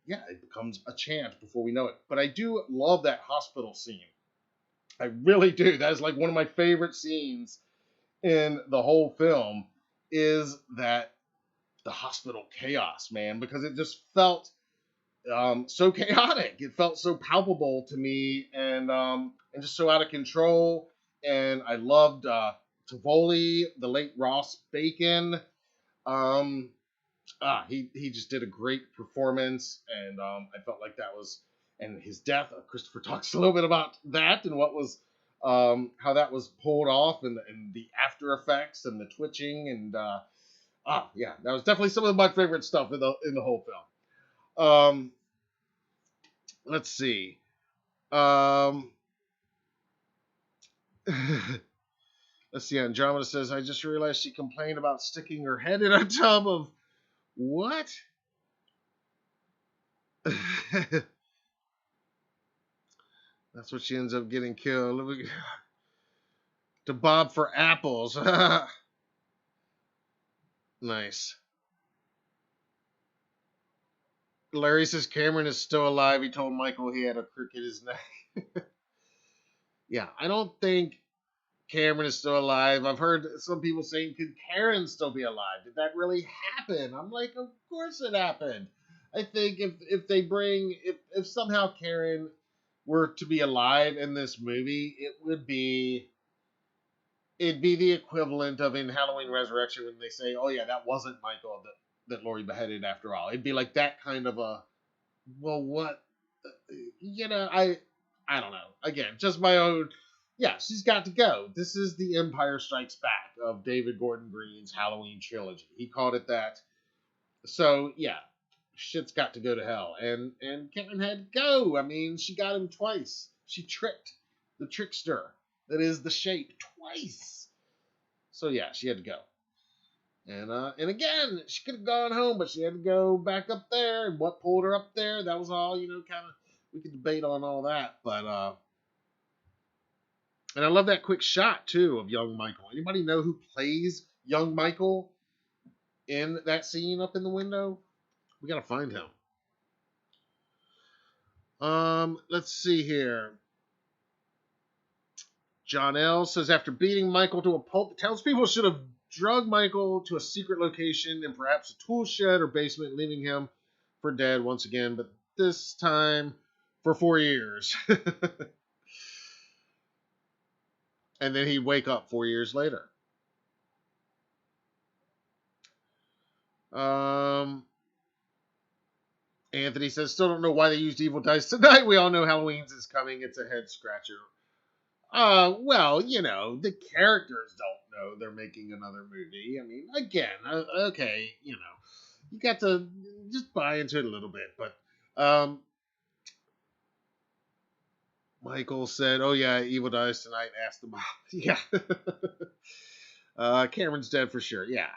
it becomes a chant before we know it. But I do love that hospital scene. I really do. That is like one of my favorite scenes in the whole film, is that the hospital chaos, man, because it just felt so chaotic. It felt so palpable to me, and just so out of control. And I loved Tivoli, the late Ross Bacon. He just did a great performance, and I felt like that was, and his death. Christopher talks a little bit about that and what was, how that was pulled off, and the after effects and the twitching, and that was definitely some of my favorite stuff in the whole film. Let's see. Let's see. Andromeda says, "I just realized she complained about sticking her head in a tub of what?" That's what she ends up getting killed. To bob for apples. Nice. Larry says Cameron is still alive. He told Michael he had a crook in his neck. Yeah, I don't think Cameron is still alive. I've heard some people saying, could Karen still be alive? Did that really happen? I'm like, of course it happened. I think if they bring, if somehow Karen were to be alive in this movie, it'd be the equivalent of in Halloween Resurrection when they say, "Oh yeah, that wasn't Michael that Laurie beheaded after all." It'd be like that kind of a, well, what, I don't know. Again, just my own. Yeah, she's got to go. This is the Empire Strikes Back of David Gordon Green's Halloween trilogy. He called it that. So yeah, shit's got to go to hell, and Karen had to go. I mean, she got him twice. She tricked the trickster that is the shape twice. So yeah, she had to go. And again, she could have gone home, but she had to go back up there. And what pulled her up there? That was all, kind of, we could debate on all that. But and I love that quick shot too of young Michael. Anybody know who plays young Michael in that scene up in the window? We gotta find him. Let's see here. John L. says, after beating Michael to a pulp, the townspeople should have drug Michael to a secret location in perhaps a tool shed or basement, leaving him for dead once again, but this time for 4 years. and then he'd wake up 4 years later. Anthony says, still don't know why they used evil dice tonight. We all know Halloween's is coming. It's a head scratcher. Well, the characters don't know they're making another movie. I mean, again, okay, you got to just buy into it a little bit. But Michael said, oh yeah, evil dies tonight. Ask the mom. Yeah. Cameron's dead for sure. Yeah.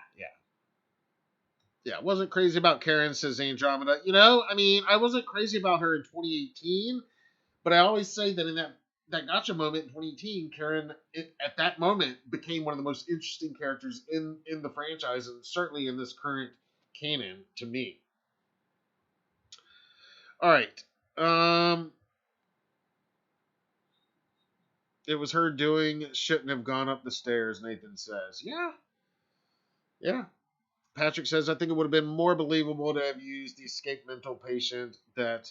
Wasn't crazy about Karen, says Andromeda. I wasn't crazy about her in 2018, but I always say that in that gotcha moment in 2018, Karen, at that moment, became one of the most interesting characters in the franchise, and certainly in this current canon, to me. All right. It was her doing, shouldn't have gone up the stairs, Nathan says. Yeah. Patrick says, I think it would have been more believable to have used the escaped mental patient that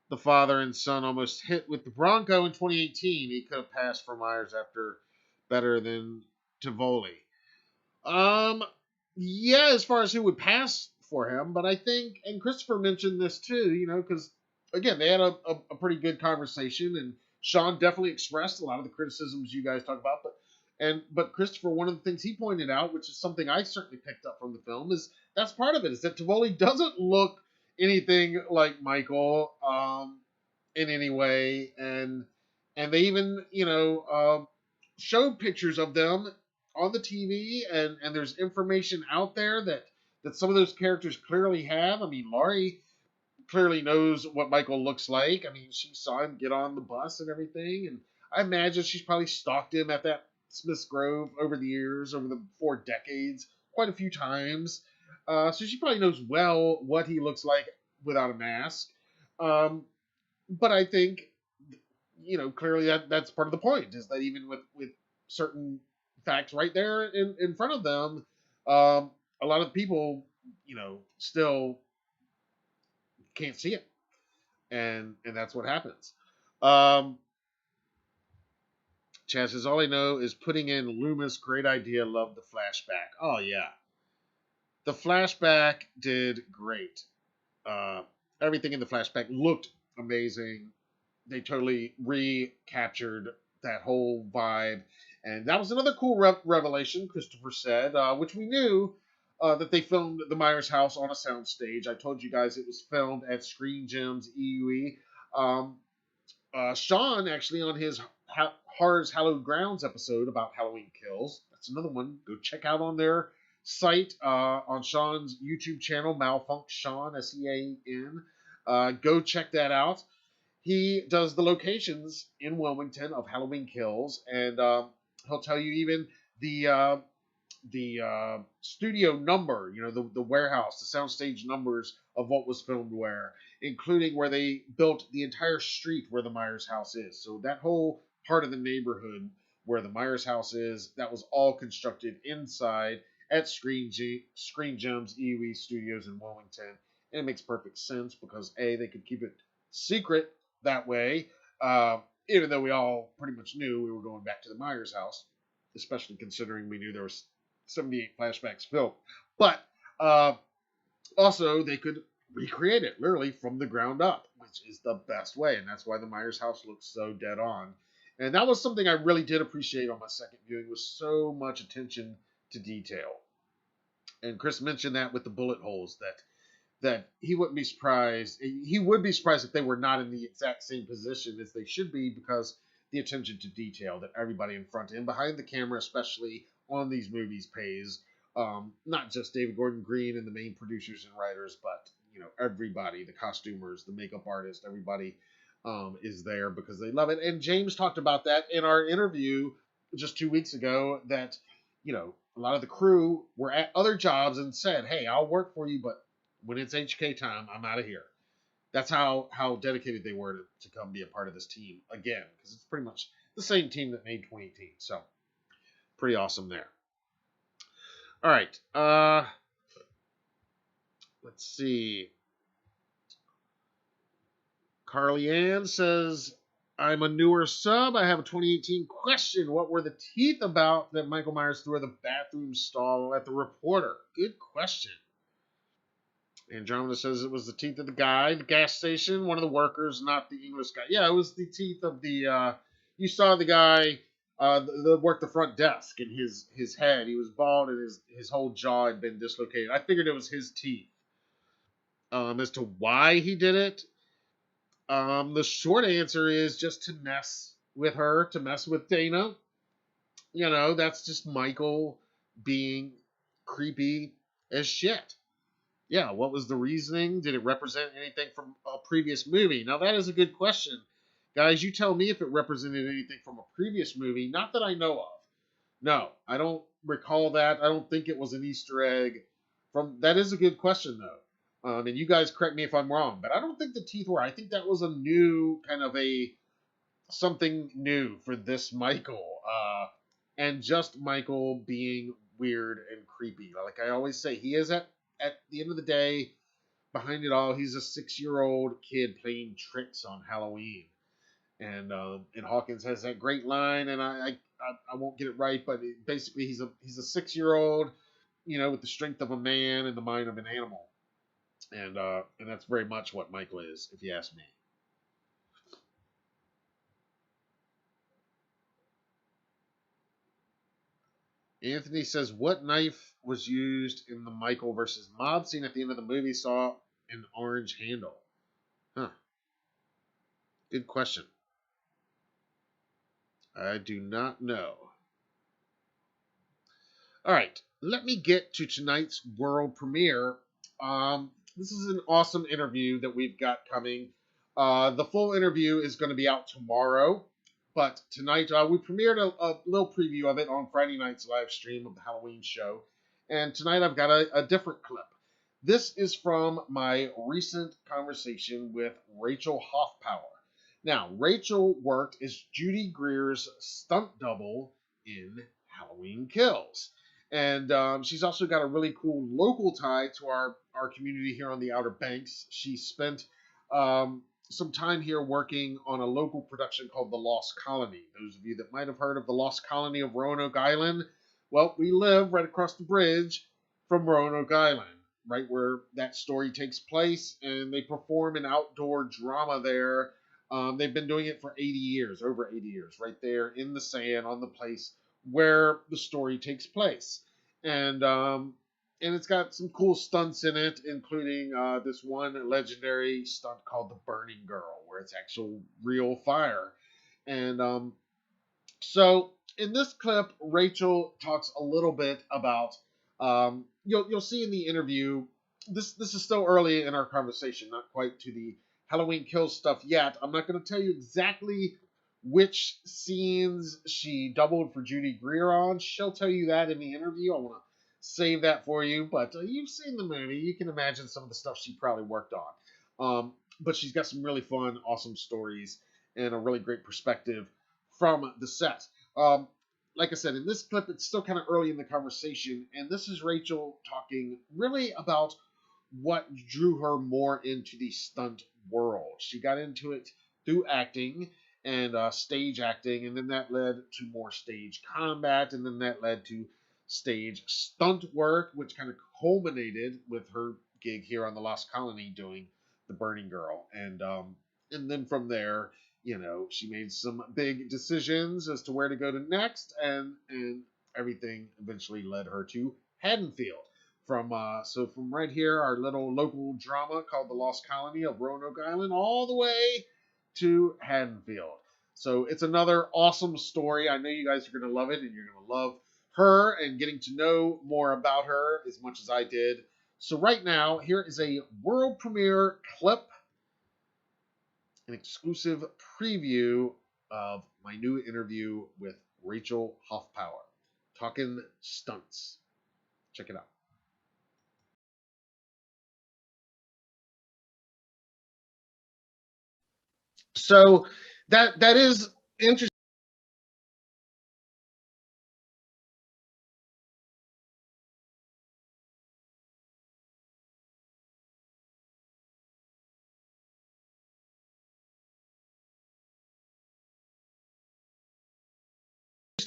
the father and son almost hit with the Bronco in 2018. He could have passed for Myers after better than Tivoli. Yeah, as far as who would pass for him, but I think, and Christopher mentioned this too, because again, they had a pretty good conversation, and Sean definitely expressed a lot of the criticisms you guys talk about, but Christopher, one of the things he pointed out, which is something I certainly picked up from the film, is that's part of it, is that Tivoli doesn't look anything like Michael in any way, and they even showed pictures of them on the TV, and there's information out there that some of those characters clearly have. I mean, Laurie clearly knows what Michael looks like. I mean, she saw him get on the bus and everything, and I imagine she's probably stalked him at that Smith's Grove over the years, over the 4 decades, quite a few times. So she probably knows well what he looks like without a mask. But I think, clearly that's part of the point, is that even with certain facts right there in front of them, a lot of people, still can't see it. And that's what happens. Chad says, all I know is putting in Loomis, great idea, love the flashback. Oh, yeah. The flashback did great. Everything in the flashback looked amazing. They totally recaptured that whole vibe. And that was another cool revelation, Christopher said, which we knew that they filmed the Myers house on a soundstage. I told you guys it was filmed at Screen Gems EUE. Sean, actually, on his Horror's Hallowed Grounds episode about Halloween Kills, that's another one. Go check out on their site, on Sean's YouTube channel, Malfunct Sean, SEAN. Go check that out. He does the locations in Wilmington of Halloween Kills, and he'll tell you even the studio number, the warehouse, the soundstage numbers of what was filmed where, including where they built the entire street where the Myers house is. So that whole part of the neighborhood where the Myers house is, that was all constructed inside at Screen Gems EUE Studios in Wilmington. And it makes perfect sense because A, they could keep it secret that way, even though we all pretty much knew we were going back to the Myers house, especially considering we knew there was 78 flashbacks filmed. But also, they could recreate it literally from the ground up, which is the best way, and that's why the Myers house looks so dead on. And that was something I really did appreciate on my second viewing, was so much attention to detail. And Chris mentioned that with the bullet holes, that he wouldn't be surprised. He would be surprised if they were not in the exact same position as they should be, because the attention to detail that everybody in front and behind the camera, especially on these movies, pays. Not just David Gordon Green and the main producers and writers, but everybody, the costumers, the makeup artist, everybody is there because they love it. And James talked about that in our interview just 2 weeks ago, that a lot of the crew were at other jobs and said, hey, I'll work for you, but when it's HK time, I'm out of here. That's how dedicated they were to come be a part of this team again, because it's pretty much the same team that made 2018. So pretty awesome there. All right. Let's see. Carly Ann says, I'm a newer sub. I have a 2018 question. What were the teeth about that Michael Myers threw at the bathroom stall at the reporter? Good question. Andromeda says it was the teeth of the guy, the gas station, one of the workers, not the English guy. Yeah, it was the teeth of the. You saw the guy that worked the front desk, and his head. He was bald, and his whole jaw had been dislocated. I figured it was his teeth. As to why he did it, the short answer is just to mess with her, to mess with Dana. You know, that's just Michael being creepy as shit. Yeah, what was the reasoning? Did it represent anything from a previous movie? Now, that is a good question. Guys, you tell me if it represented anything from a previous movie. Not that I know of. No, I don't recall that. I don't think it was an Easter egg. That is a good question, though. And you guys correct me if I'm wrong, but I don't think the teeth were. I think that was a new kind of something new for this Michael. And just Michael being weird and creepy. Like I always say, he is at the end of the day, behind it all, he's a 6-year-old kid playing tricks on Halloween. And Hawkins has that great line, and I won't get it right, but basically he's a 6-year-old, with the strength of a man and the mind of an animal, and that's very much what Michael is, if you ask me. Anthony says, what knife was used in the Michael versus Mob scene at the end of the movie? Saw an orange handle. Huh. Good question. I do not know. All right, let me get to tonight's world premiere. This is an awesome interview that we've got coming. The full interview is going to be out tomorrow, but tonight we premiered a little preview of it on Friday night's live stream of the Halloween show, and tonight I've got a different clip. This is from my recent conversation with Rachel Hoffpauir. Now, Rachel worked as Judy Greer's stunt double in Halloween Kills. And she's also got a really cool local tie to our community here on the Outer Banks. She spent some time here working on a local production called The Lost Colony. Those of you that might have heard of The Lost Colony of Roanoke Island, well, we live right across the bridge from Roanoke Island, right where that story takes place, and they perform an outdoor drama there. They've been doing it for 80 years, over 80 years, right there in the sand on the place where the story takes place. And it's got some cool stunts in it, including this one legendary stunt called the Burning Girl, where it's actual real fire. And so in this clip, Rachel talks a little bit about, you'll see in the interview, this is still early in our conversation, not quite to the Halloween Kills stuff yet. I'm not going to tell you exactly which scenes she doubled for Judy Greer on. She'll tell you that in the interview. I want to save that for you, but you've seen the movie. You can imagine some of the stuff she probably worked on. But she's got some really fun, awesome stories and a really great perspective from the set. Like I said, in this clip, it's still kind of early in the conversation, and this is Rachel talking really about what drew her more into the stunt world. She got into it through acting and stage acting, and then that led to more stage combat, and then that led to stage stunt work, which kind of culminated with her gig here on the Lost Colony doing the Burning Girl. And then from there, she made some big decisions as to where to go to next, and everything eventually led her to Haddonfield. From right here, our little local drama called The Lost Colony of Roanoke Island, all the way to Haddonfield. So it's another awesome story. I know you guys are going to love it, and you're going to love her and getting to know more about her as much as I did. So right now, here is a world premiere clip, an exclusive preview of my new interview with Rachel Hoffpauir, talking stunts. Check it out. So that is interesting.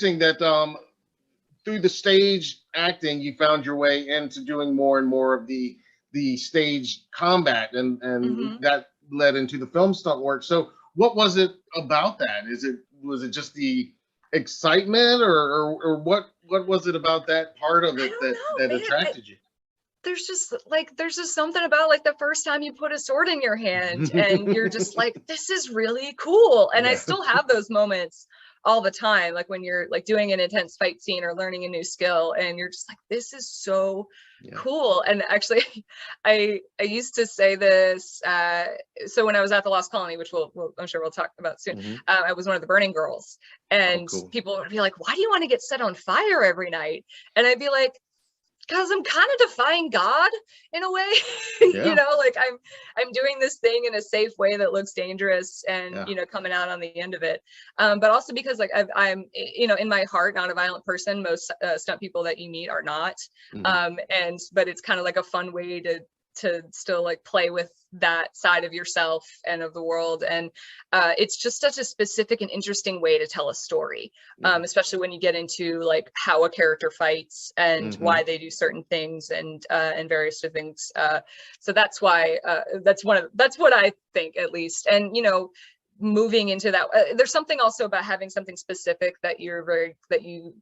interesting that through the stage acting, you found your way into doing more and more of the stage combat, and Hmm. that led into the film stunt work. So, what was it about that? Was it just the excitement, or what was it about that part of I it don't that know, man. attracted you? There's just something about like the first time you put a sword in your hand and you're just like, this is really cool. And I Yeah, still have those moments all the time, like when you're like doing an intense fight scene or learning a new skill and you're just like, this is so yeah. cool. And actually I used to say this, so when I was at the Lost Colony, which I'm sure we'll talk about soon, Hmm. I was one of the burning girls, Oh, and cool. people would be like, why do you want to get set on fire every night? And I'd be like, because I'm kind of defying God in a way. Yeah, Like I'm doing this thing in a safe way that looks dangerous, and yeah. coming out on the end of it. But also because like I'm in my heart not a violent person. Most stunt people that you meet are not. Hmm. But it's kind of like a fun way to still like play with that side of yourself and of the world. And it's just such a specific and interesting way to tell a story, Yeah. especially when you get into like how a character fights and Hmm. why they do certain things and various things. So that's why that's what I think, at least. And moving into that, there's something also about having something specific that you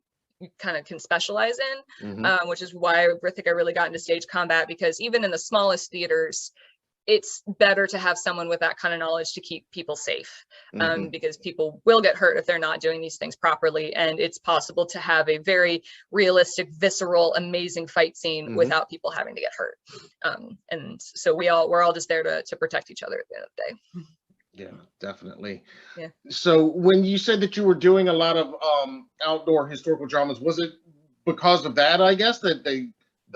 kind of can specialize in, Hmm. which is why I think I really got into stage combat, because even in the smallest theaters, it's better to have someone with that kind of knowledge to keep people safe, Hmm. because people will get hurt if they're not doing these things properly. And it's possible to have a very realistic, visceral, amazing fight scene Hmm. without people having to get hurt. And so we're all just there to protect each other at the end of the day. Yeah, definitely. Yeah. So when you said that you were doing a lot of outdoor historical dramas, was it because of that, I guess, that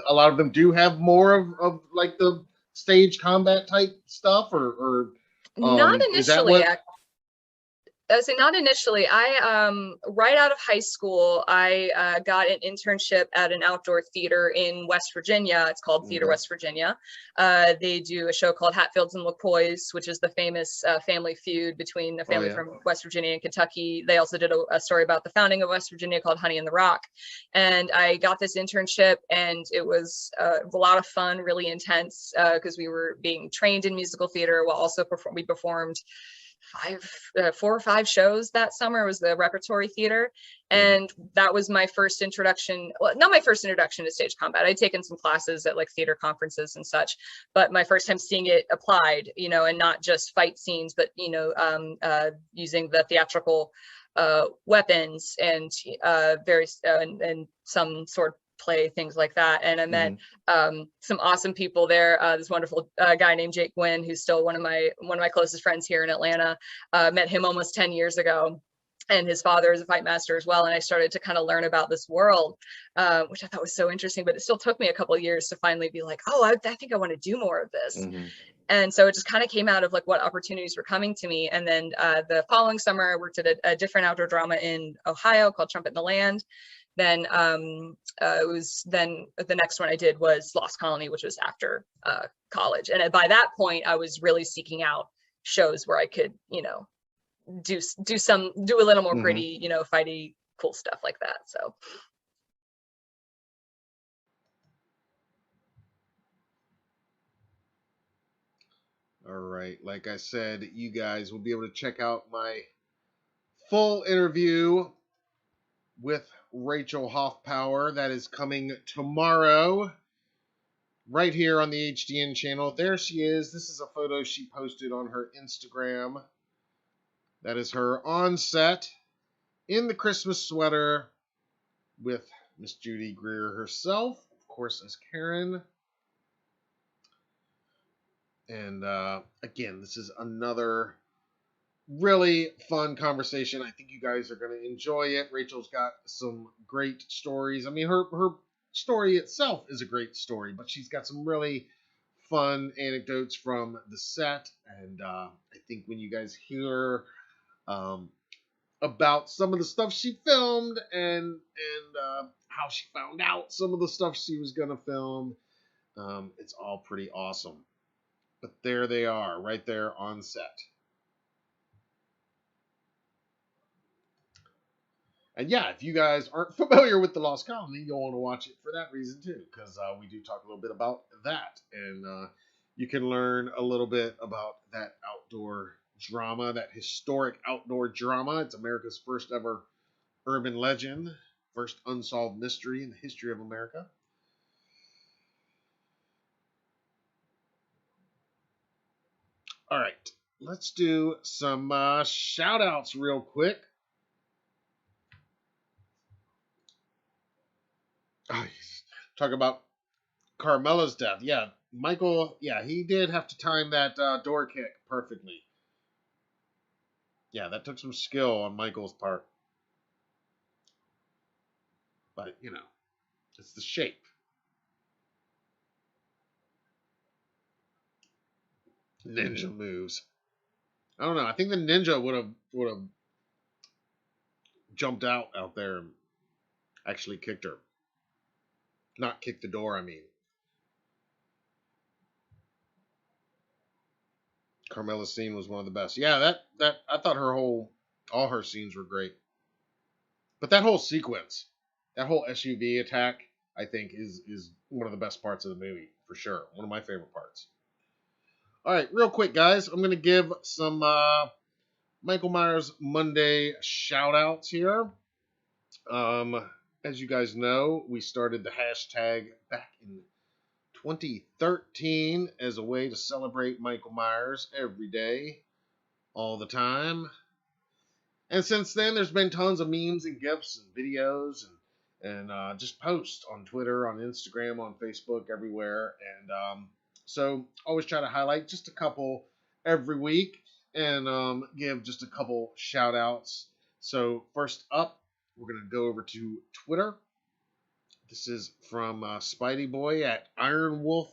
a lot of them do have more of like the stage combat type stuff, or Not is that initially. what? I say not initially. I right out of high school, I got an internship at an outdoor theater in West Virginia. It's called Theater Okay. West Virginia. They do a show called Hatfields and LaCroix, which is the famous family feud between the Oh family yeah. from West Virginia and Kentucky. They also did a story about the founding of West Virginia called Honey in the Rock. And I got this internship, and it was a lot of fun, really intense, because we were being trained in musical theater while also we performed 4 or 5 shows that summer. It was the repertory theater. Hmm. And that was my first introduction, well, not my first introduction to stage combat. I'd taken some classes at like theater conferences and such, but my first time seeing it applied, and not just fight scenes, but using the theatrical weapons and various and some sword play, things like that. And I met Hmm. some awesome people there. This wonderful guy named Jake Gwynn, who's still one of my closest friends here in Atlanta. Met him almost 10 years ago. And his father is a fight master as well. And I started to kind of learn about this world, which I thought was so interesting. But it still took me a couple of years to finally be like, oh, I think I want to do more of this. Hmm. And so it just kind of came out of like what opportunities were coming to me. And then the following summer, I worked at a different outdoor drama in Ohio called Trumpet in the Land. Then it was then the next one I did was Lost Colony, which was after college. And by that point, I was really seeking out shows where I could, do a little more Hmm. gritty, fighty, cool stuff like that. So All right. Like I said, you guys will be able to check out my full interview with Rachel Hoffpauir. That is coming tomorrow, right here on the HDN channel. There she is. This is a photo she posted on her Instagram. That is her on set in the Christmas sweater with Miss Judy Greer herself, of course, as Karen. And again, this is another really fun conversation. I think you guys are going to enjoy it. Rachel's got some great stories. I mean, her story itself is a great story, but she's got some really fun anecdotes from the set. And I think when you guys hear um, about some of the stuff she filmed and how she found out some of the stuff she was going to film, it's all pretty awesome. But there they are, right there on set. And yeah, if you guys aren't familiar with The Lost Colony, you'll want to watch it for that reason too, because we do talk a little bit about that. And you can learn a little bit about that outdoor drama, that historic outdoor drama. It's America's first ever urban legend, first unsolved mystery in the history of America. All right, let's do some shout outs real quick. Oh, talk about Carmela's death. Yeah, Michael, yeah, he did have to time that door kick perfectly. Yeah, that took some skill on Michael's part. But, you know, it's the shape. Ninja moves. I don't know. I think the ninja would have jumped out there and actually kicked her. Not kicked the door, I mean. Carmela's scene was one of the best. Yeah, that I thought all her scenes were great. But that whole sequence, that whole SUV attack, I think is one of the best parts of the movie for sure. One of my favorite parts. All right, real quick, guys, I'm gonna give some Michael Myers Monday shout outs here. As you guys know, we started the hashtag back in 2013 as a way to celebrate Michael Myers every day, all the time. And since then, there's been tons of memes and GIFs and videos and just posts on Twitter, on Instagram, on Facebook, everywhere. And so always try to highlight just a couple every week and give just a couple shout outs. So first up, we're going to go over to Twitter. This is from Spidey Boy at Iron Wolf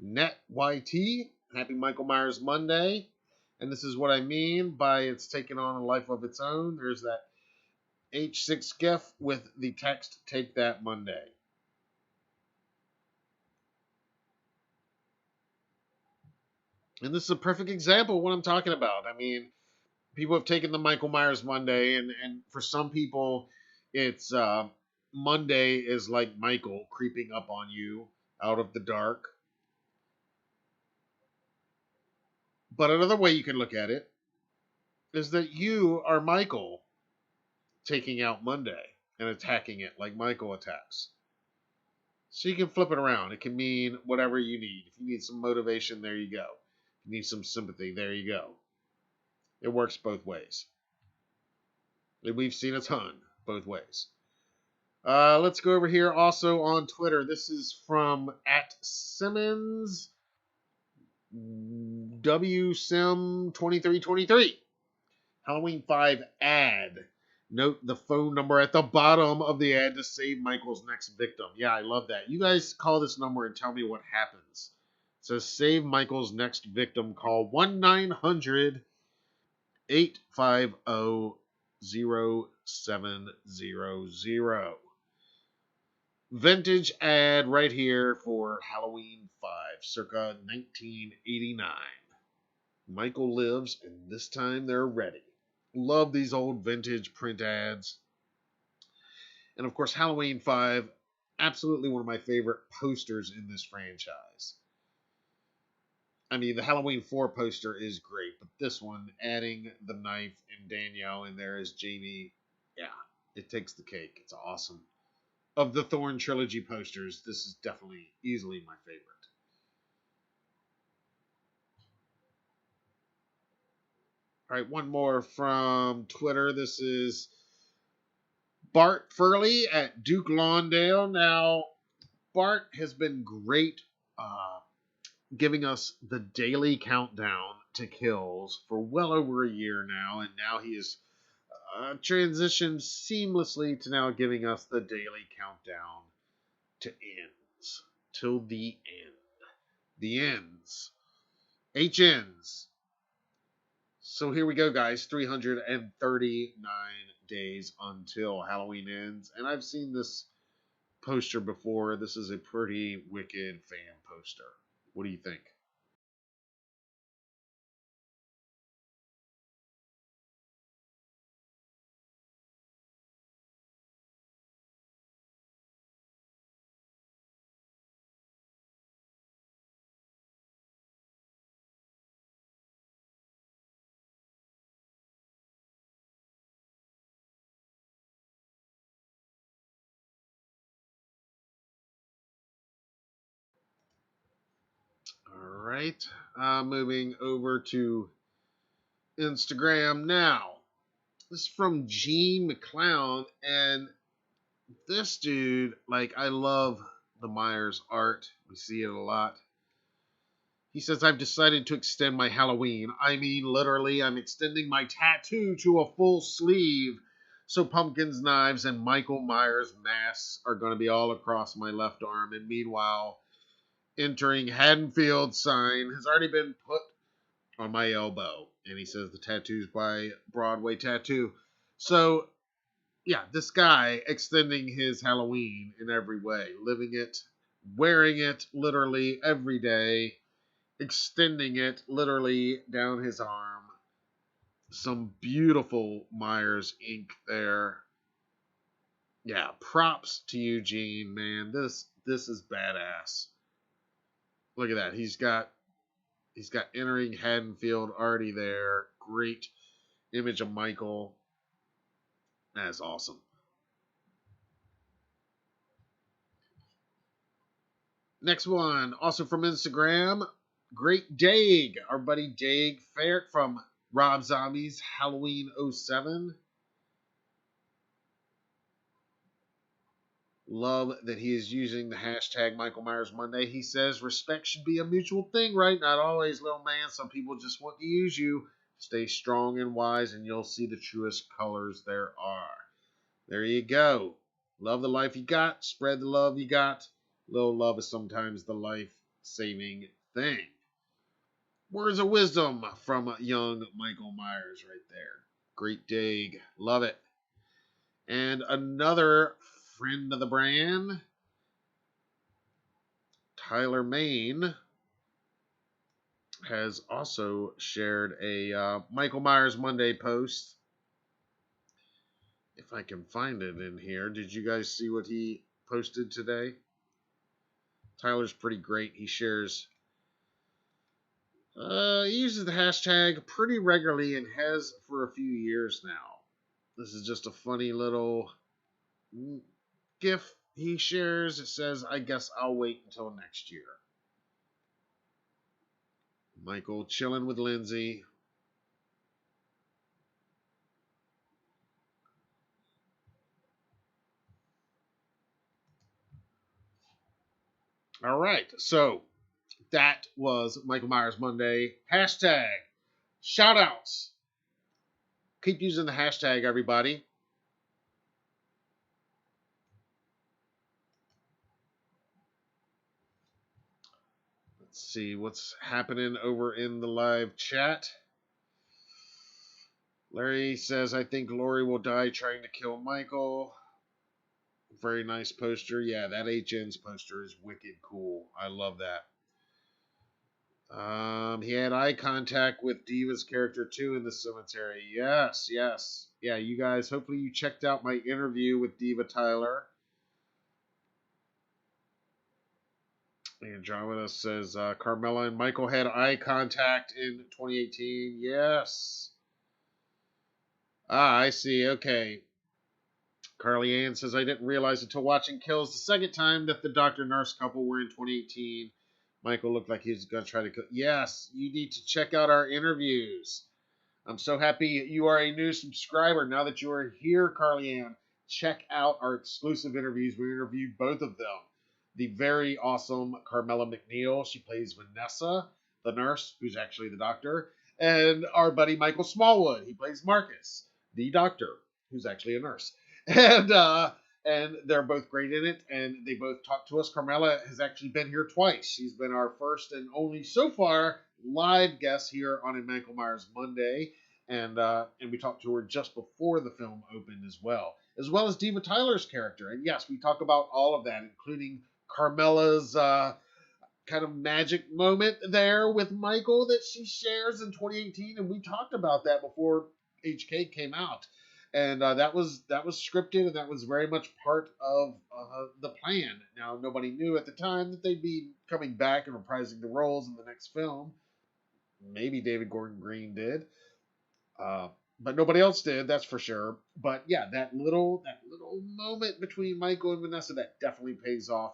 Net YT. Happy Michael Myers Monday. And this is what I mean by it's taking on a life of its own. There's that H6 GIF with the text, "Take That Monday." And this is a perfect example of what I'm talking about. I mean, people have taken the Michael Myers Monday, and for some people, it's Monday is like Michael creeping up on you out of the dark. But another way you can look at it is that you are Michael taking out Monday and attacking it like Michael attacks. So you can flip it around. It can mean whatever you need. If you need some motivation, there you go. If you need some sympathy, there you go. It works both ways. And we've seen a ton both ways. Let's go over here also on Twitter. This is from @Simmons WSim2323. Halloween 5 ad. Note the phone number at the bottom of the ad to save Michael's next victim. Yeah, I love that. You guys call this number and tell me what happens. It says save Michael's next victim. Call 1-900-850-0700. Vintage ad right here for Halloween 5, circa 1989. Michael lives, and this time they're ready. Love these old vintage print ads. And of course, Halloween 5, absolutely one of my favorite posters in this franchise. I mean, the Halloween 4 poster is great, but this one, adding the knife and Danielle in there as Jamie, yeah, it takes the cake. It's awesome. Of the Thorn trilogy posters, this is definitely easily my favorite. All right, one more from Twitter. This is Bart Furley at Duke Lawndale. Now, Bart has been great giving us the daily countdown to kills for well over a year now, and now he has transitioned seamlessly to now giving us the daily countdown to ends. Till the end. The ends. HNs. So here we go, guys. 339 days until Halloween ends. And I've seen this poster before. This is a pretty wicked fan poster. What do you think? right. Moving over to Instagram now. This is from Gene McClown, and this dude, like, I love the Myers art. We see it a lot. He says, I've decided to extend my Halloween. I mean, literally, I'm extending my tattoo to a full sleeve. So Pumpkin's knives and Michael Myers masks are going to be all across my left arm. And meanwhile, entering Haddonfield sign has already been put on my elbow. And he says the tattoo's by Broadway Tattoo. So, yeah, this guy extending his Halloween in every way, living it, wearing it literally every day, extending it literally down his arm. Some beautiful Myers ink there. Yeah, props to Eugene, man. This is badass. Look at that. He's got entering Haddonfield already there. Great image of Michael. That's awesome. Next one, also from Instagram, Great Dag, our buddy Dag Ferrick from Rob Zombie's Halloween 07. Love that he is using the hashtag Michael Myers Monday. He says respect should be a mutual thing, right? Not always, little man. Some people just want to use you. Stay strong and wise, and you'll see the truest colors there are. There you go. Love the life you got. Spread the love you got. Little love is sometimes the life-saving thing. Words of wisdom from young Michael Myers right there. Great Dag. Love it. And another friend of the brand, Tyler Main, has also shared a Michael Myers Monday post. If I can find it in here. Did you guys see what he posted today? Tyler's pretty great. He shares... he uses the hashtag pretty regularly and has for a few years now. This is just a funny little GIF he shares. It says, I guess I'll wait until next year. Michael chilling with Lindsay. All right, so that was Michael Myers Monday. Hashtag shoutouts. Keep using the hashtag, everybody. Let's see what's happening over in the live chat. Larry says, I think Lori will die trying to kill Michael. Very nice poster. Yeah, that HN's poster is wicked cool. I love that. He had eye contact with Diva's character too in the cemetery. Yes, yes. Yeah, you guys, hopefully you checked out my interview with Diva Tyler. Andromeda says, Carmela and Michael had eye contact in 2018. Yes. I see. Okay. Carly Ann says, I didn't realize until watching Kills the second time that the doctor-nurse couple were in 2018. Michael looked like he was going to try to kill. Yes, you need to check out our interviews. I'm so happy you are a new subscriber. Now that you are here, Carly Ann, check out our exclusive interviews. We interviewed both of them. The very awesome Carmela McNeil. She plays Vanessa, the nurse, who's actually the doctor. And our buddy Michael Smallwood. He plays Marcus, the doctor, who's actually a nurse. And they're both great in it, and they both talk to us. Carmela has actually been here twice. She's been our first and only, so far, live guest here on a Michael Myers Monday, and we talked to her just before the film opened as well as Diva Tyler's character. And yes, we talk about all of that, including Carmela's kind of magic moment there with Michael that she shares in 2018, and we talked about that before HK came out. And that was scripted, and that was very much part of the plan. Now, nobody knew at the time that they'd be coming back and reprising the roles in the next film. Maybe David Gordon Green did, but nobody else did. That's for sure. But yeah, that little moment between Michael and Vanessa, that definitely pays off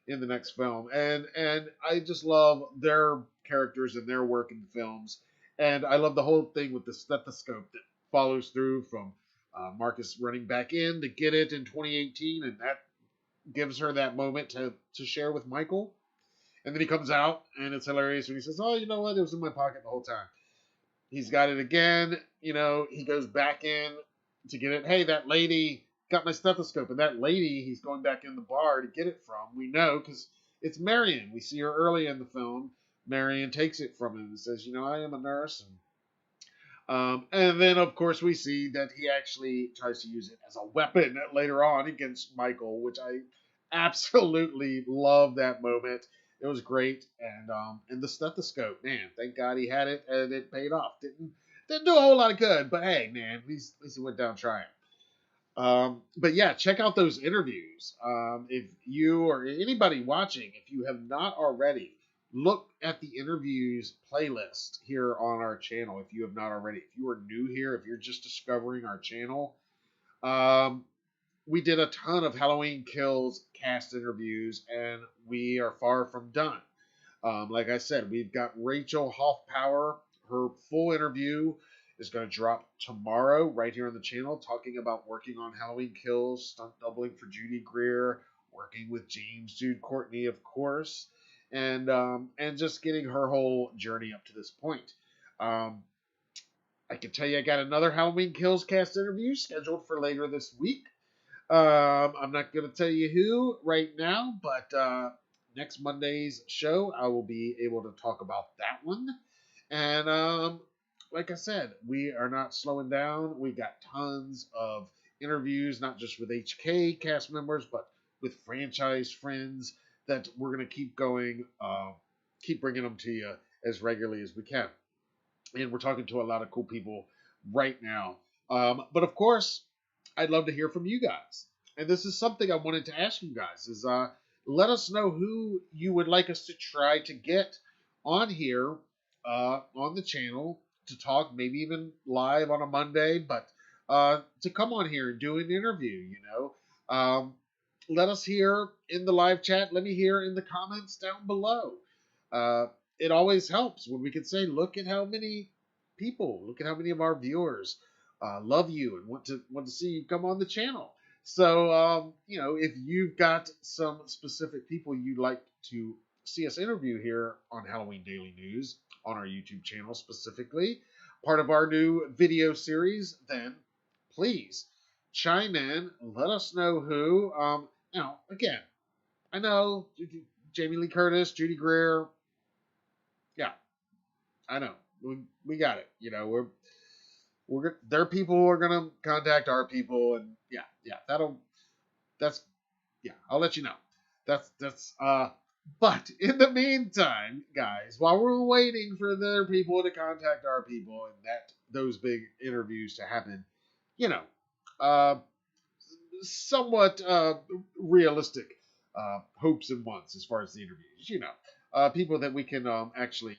in the next film. And I just love their characters and their work in the films. And I love the whole thing with the stethoscope that follows through from Marcus running back in to get it in 2018, and that gives her that moment to share with Michael. And then he comes out, and it's hilarious when he says, "Oh, you know what? It was in my pocket the whole time." He's got it again. He goes back in to get it. Hey, that lady got my stethoscope, and that lady he's going back in the bar to get it from. We know because it's Marion. We see her early in the film. Marion takes it from him and says, I am a nurse. And then, of course, we see that he actually tries to use it as a weapon later on against Michael, which I absolutely love that moment. It was great, and the stethoscope, man, thank God he had it, and it paid off. Didn't do a whole lot of good, but hey, man, at least he went down trying. But yeah, check out those interviews. If you or anybody watching, if you have not already, look at the interviews playlist here on our channel. If you have not already, if you are new here, if you're just discovering our channel, we did a ton of Halloween Kills cast interviews, and we are far from done. Like I said, we've got Rachel Hoffpauir. Her full interview is going to drop tomorrow right here on the channel, talking about working on Halloween Kills, stunt doubling for Judy Greer, working with James Jude Courtney, of course, and just getting her whole journey up to this point. I can tell you I got another Halloween Kills cast interview scheduled for later this week. I'm not going to tell you who right now, but next Monday's show, I will be able to talk about that one. And like I said, we are not slowing down. We got tons of interviews, not just with HK cast members, but with franchise friends that we're going to keep going, keep bringing them to you as regularly as we can. And we're talking to a lot of cool people right now. But of course, I'd love to hear from you guys. And this is something I wanted to ask you guys is let us know who you would like us to try to get on here on the channel to talk, maybe even live on a Monday, but to come on here and do an interview, let us hear in the live chat. Let me hear in the comments down below. It always helps when we can say, look at how many of our viewers love you and want to see you come on the channel. So, if you've got some specific people you'd like to see us interview here on Halloween Daily News on our YouTube channel specifically, part of our new video series, then please chime in. Let us know who. Now, again, I know Jamie Lee Curtis, Judy Greer. Yeah, I know. We got it. Their people are gonna contact our people, and I'll let you know. But in the meantime, guys, while we're waiting for their people to contact our people and those big interviews to happen, somewhat realistic hopes and wants as far as the interviews, people that we can actually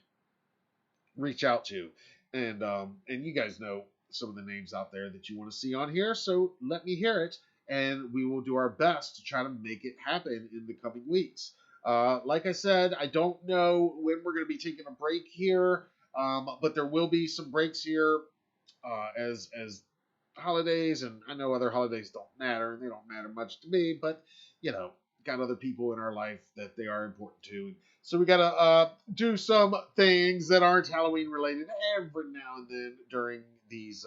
reach out to, and you guys know some of the names out there that you want to see on here, so let me hear it, and we will do our best to try to make it happen in the coming weeks. Like I said, I don't know when we're going to be taking a break here, but there will be some breaks here as holidays, and I know other holidays don't matter, and they don't matter much to me, but, got other people in our life that they are important to. So we got to do some things that aren't Halloween related every now and then during these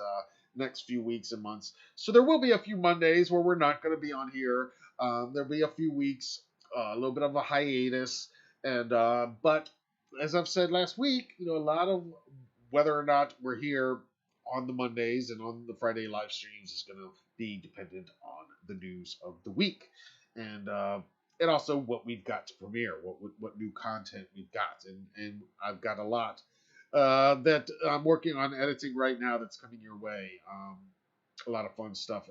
next few weeks and months. So there will be a few Mondays where we're not going to be on here. There'll be a few weeks, a little bit of a hiatus. But as I've said last week, a lot of whether or not we're here on the Mondays and on the Friday live streams is going to be dependent on the news of the week. And also what we've got to premiere, what new content we've got. And I've got a lot that I'm working on editing right now that's coming your way. A lot of fun stuff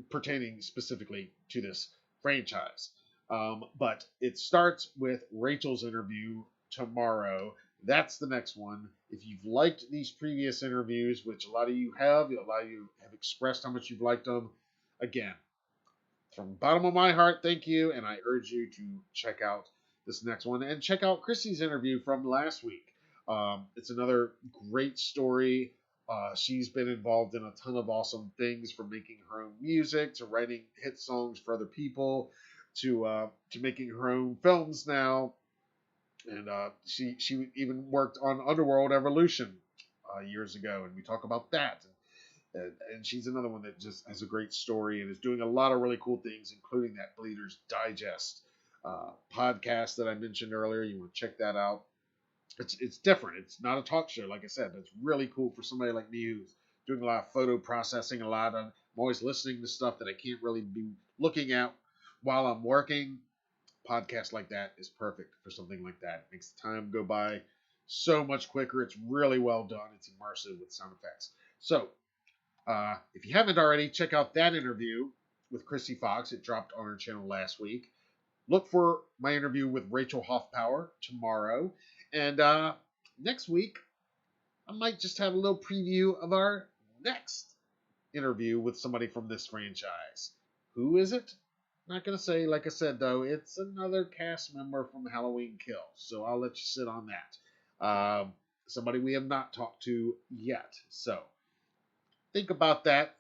pertaining specifically to this franchise. But it starts with Rachel's interview tomorrow. That's the next one. If you've liked these previous interviews, which a lot of you have expressed how much you've liked them, again, from the bottom of my heart, thank you, and I urge you to check out this next one and check out Chrissy's interview from last week. It's another great story. She's been involved in a ton of awesome things, from making her own music to writing hit songs for other people to making her own films now. And she even worked on Underworld Evolution years ago, and we talk about that. And she's another one that just has a great story and is doing a lot of really cool things, including that Bleeders Digest podcast that I mentioned earlier. You want to check that out. It's different. It's not a talk show, like I said. It's really cool for somebody like me who's doing a lot of photo processing, I'm always listening to stuff that I can't really be looking at while I'm working. Podcast like that is perfect for something like that. It makes the time go by so much quicker. It's really well done. It's immersive with sound effects. So, if you haven't already, check out that interview with Chrissy Fox. It dropped on our channel last week. Look for my interview with Rachel Hoffpauir tomorrow. And next week, I might just have a little preview of our next interview with somebody from this franchise. Who is it? Not going to say. Like I said, though, it's another cast member from Halloween Kills. So I'll let you sit on that. Somebody we have not talked to yet. So think about that.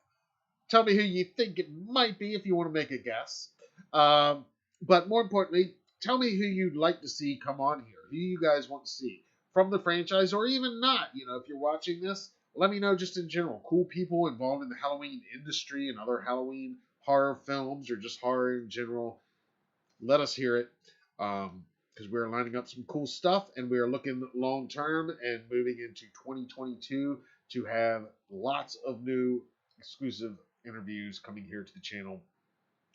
Tell me who you think it might be if you want to make a guess. But more importantly, tell me who you'd like to see come on here. Who you guys want to see from the franchise, or even not. If you're watching this, let me know just in general. Cool people involved in the Halloween industry and other Halloween horror films, or just horror in general. Let us hear it. Because we're lining up some cool stuff, and we are looking long term and moving into 2022 to have lots of new exclusive interviews coming here to the channel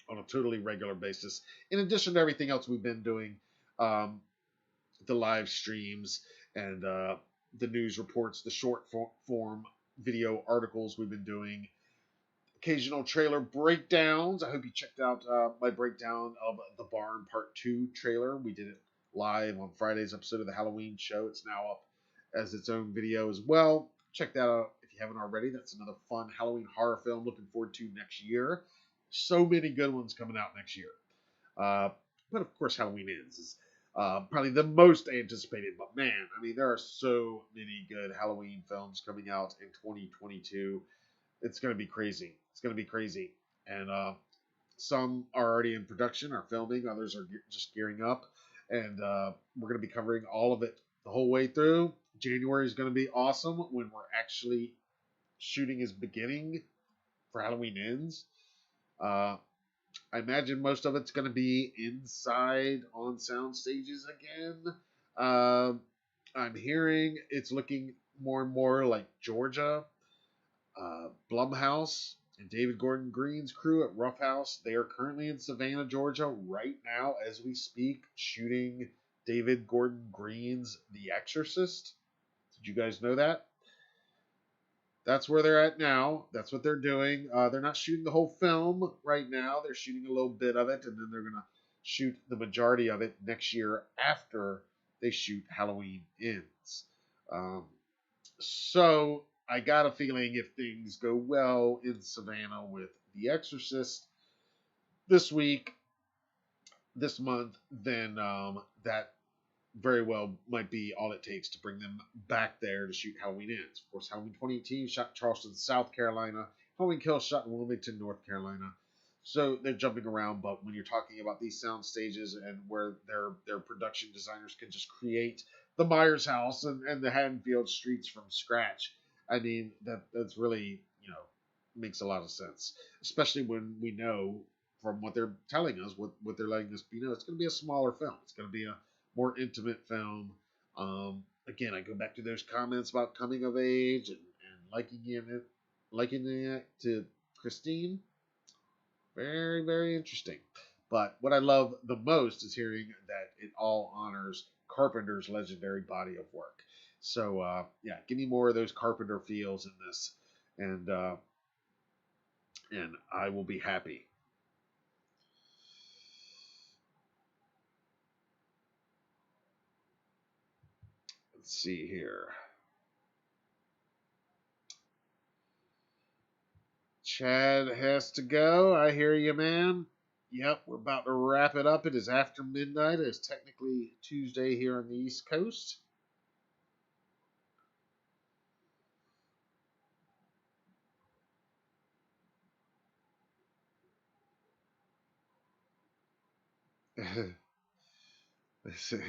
on a totally regular basis. In addition to everything else we've been doing, the live streams and the news reports, the short form video articles we've been doing, occasional trailer breakdowns. I hope you checked out my breakdown of The Barn Part 2 trailer. We did it live on Friday's episode of the Halloween show. It's now up as its own video as well. Check that out if you haven't already. That's another fun Halloween horror film looking forward to next year. So many good ones coming out next year. But of course, Halloween Ends is probably the most anticipated. But man, there are so many good Halloween films coming out in 2022. It's going to be crazy. It's going to be crazy. And some are already in production, are filming. Others are just gearing up. And we're going to be covering all of it the whole way through. January is going to be awesome when we're actually shooting is beginning for Halloween Ends. I imagine most of it's going to be inside on sound stages again. I'm hearing it's looking more and more like Georgia. Blumhouse and David Gordon Green's crew at Rough House, they are currently in Savannah, Georgia right now as we speak, shooting David Gordon Green's The Exorcist. Did you guys know that? That's where they're at now. That's what they're doing. They're not shooting the whole film right now. They're shooting a little bit of it, and then they're going to shoot the majority of it next year after they shoot Halloween Ends. So I got a feeling if things go well in Savannah with The Exorcist this week, this month, then that very well might be all it takes to bring them back there to shoot Halloween Ends. Of course, Halloween 2018 shot in Charleston, South Carolina. Halloween Kills shot in Wilmington, North Carolina. So they're jumping around, but when you're talking about these sound stages and where their production designers can just create the Myers house and the Haddonfield streets from scratch, that's really, makes a lot of sense. Especially when we know from what they're telling us, what they're letting us know, it's going to be a smaller film. It's going to be a more intimate film. Again, I go back to those comments about coming of age and likening it to Christine. Very, very interesting. But what I love the most is hearing that it all honors Carpenter's legendary body of work. So, give me more of those Carpenter feels in this, and I will be happy. Let's see here. Chad has to go. I hear you, man. Yep, we're about to wrap it up. It is after midnight. It is technically Tuesday here on the East Coast.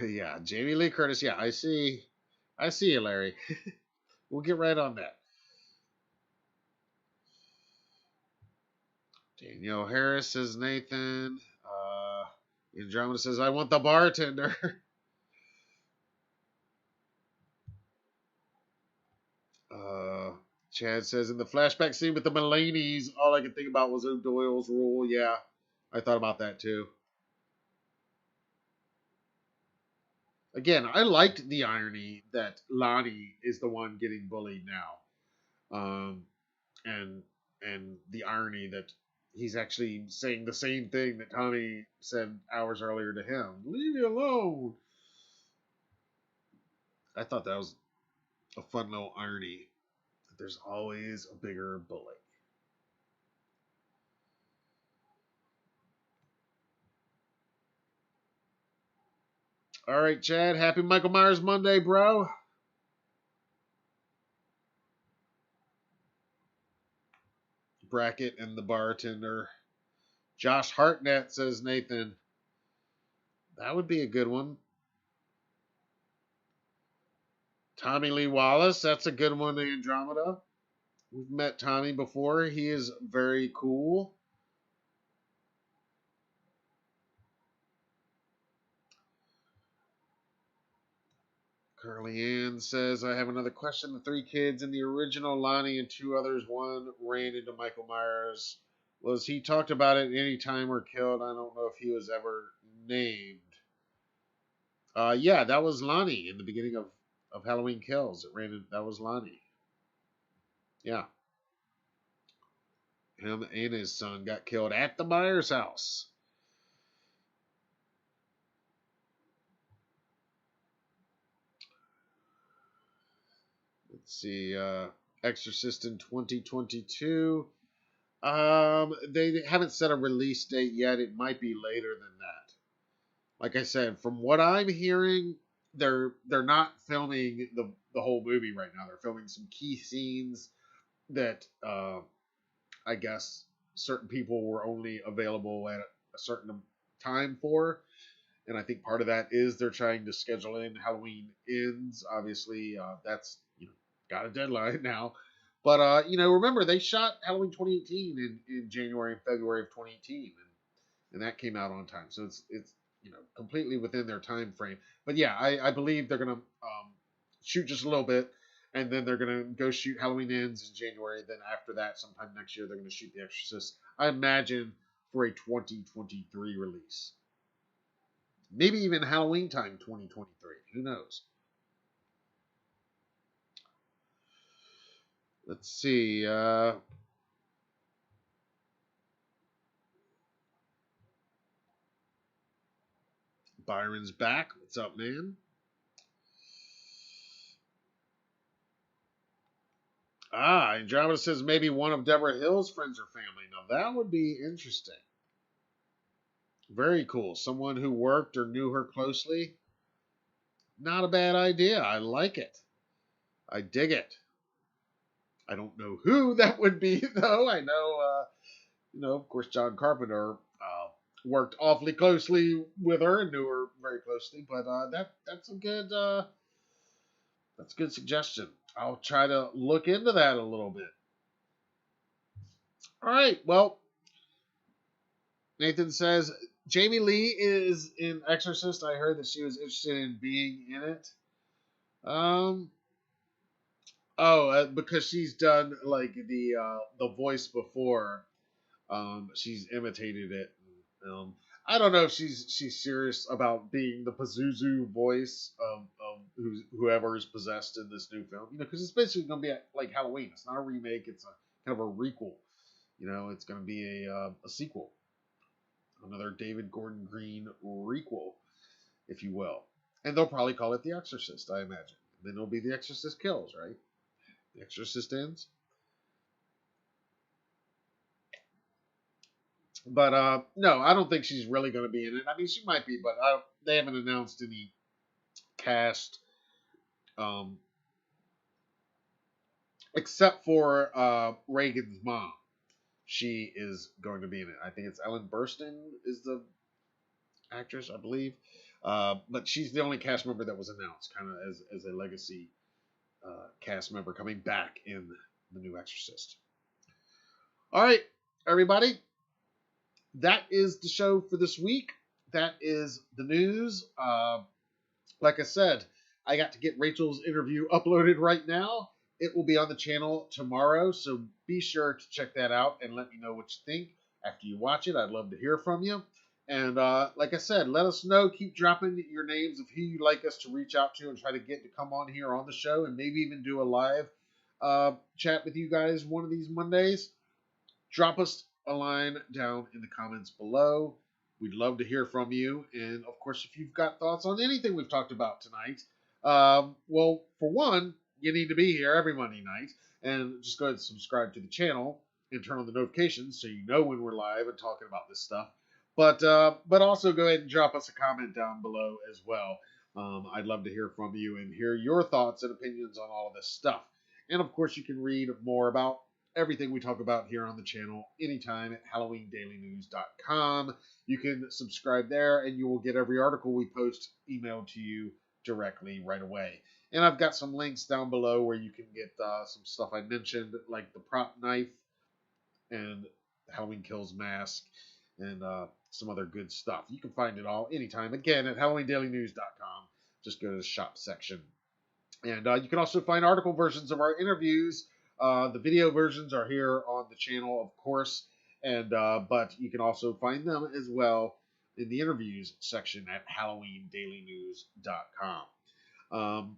Yeah, Jamie Lee Curtis. Yeah, I see you, Larry. We'll get right on that. Danielle Harris says Nathan. Andromeda says, I want the bartender. Chad says, in the flashback scene with the Mulaney's, all I could think about was O'Doyle's rule. Yeah, I thought about that too. Again, I liked the irony that Lonnie is the one getting bullied now. And the irony that he's actually saying the same thing that Tommy said hours earlier to him. Leave me alone. I thought that was a fun little irony. That there's always a bigger bully. All right, Chad. Happy Michael Myers Monday, bro. Bracket and the bartender. Josh Hartnett says Nathan. That would be a good one. Tommy Lee Wallace. That's a good one, Andromeda. We've met Tommy before. He is very cool. Curly Ann says, I have another question. The 3 kids in the original, Lonnie and 2 others, one ran into Michael Myers. Was he talked about it any time or killed? I don't know if he was ever named. Yeah, that was Lonnie in the beginning of Halloween Kills. That was Lonnie. Yeah. Him and his son got killed at the Myers house. Let's see. Exorcist in 2022. They haven't set a release date yet. It might be later than that. Like I said, from what I'm hearing, they're not filming the whole movie right now. They're filming some key scenes that I guess certain people were only available at a certain time for. And I think part of that is they're trying to schedule in Halloween Ends. Obviously, that's got a deadline now. But remember they shot Halloween 2018 in January and February of 2018, and that came out on time. So it's completely within their time frame. But yeah, I believe they're gonna shoot just a little bit, and then they're gonna go shoot Halloween Ends in January. Then after that, sometime next year, they're gonna shoot The Exorcist. I imagine for a 2023 release. Maybe even Halloween time 2023. Who knows? Let's see. Byron's back. What's up, man? Andromeda says maybe one of Deborah Hill's friends or family. Now that would be interesting. Very cool. Someone who worked or knew her closely. Not a bad idea. I like it. I dig it. I don't know who that would be, though. I know, of course, John Carpenter worked awfully closely with her and knew her very closely. But that's a good suggestion. I'll try to look into that a little bit. All right. Well, Nathan says Jamie Lee is in Exorcist. I heard that she was interested in being in it. Because she's done like the voice before. She's imitated it. I don't know if she's serious about being the Pazuzu voice of whoever is possessed in this new film. Because it's basically going to be like Halloween. It's not a remake. It's a kind of a requel. It's going to be a sequel. Another David Gordon Green requel, if you will. And they'll probably call it The Exorcist, I imagine. Then it'll be The Exorcist Kills, right? The Exorcist Ends. But no, I don't think she's really going to be in it. I mean, she might be, but they haven't announced any cast, um, except for Reagan's mom. She is going to be in it. I think it's Ellen Burstyn is the actress, I believe. But she's the only cast member that was announced, kind of as a legacy cast member coming back in The New Exorcist. All right, everybody. That is the show for this week. That is the news. Like I said, I got to get Rachel's interview uploaded right now. It will be on the channel tomorrow, so be sure to check that out and let me know what you think after you watch it. I'd love to hear from you. And like I said, let us know. Keep dropping your names of who you'd like us to reach out to and try to get to come on here on the show and maybe even do a live chat with you guys one of these Mondays. Drop us a line down in the comments below. We'd love to hear from you. And of course, if you've got thoughts on anything we've talked about tonight, well, for one, you need to be here every Monday night. And just go ahead and subscribe to the channel and turn on the notifications so you know when we're live and talking about this stuff. But also go ahead and drop us a comment down below as well. I'd love to hear from you and hear your thoughts and opinions on all of this stuff. And of course, you can read more about everything we talk about here on the channel anytime at HalloweenDailyNews.com. You can subscribe there and you will get every article we post emailed to you directly right away. And I've got some links down below where you can get some stuff I mentioned, like the prop knife and Halloween Kills mask and some other good stuff. You can find it all anytime, again, at HalloweenDailyNews.com. Just go to the shop section. And you can also find article versions of our interviews. The video versions are here on the channel, of course, and but you can also find them as well in the interviews section at HalloweenDailyNews.com.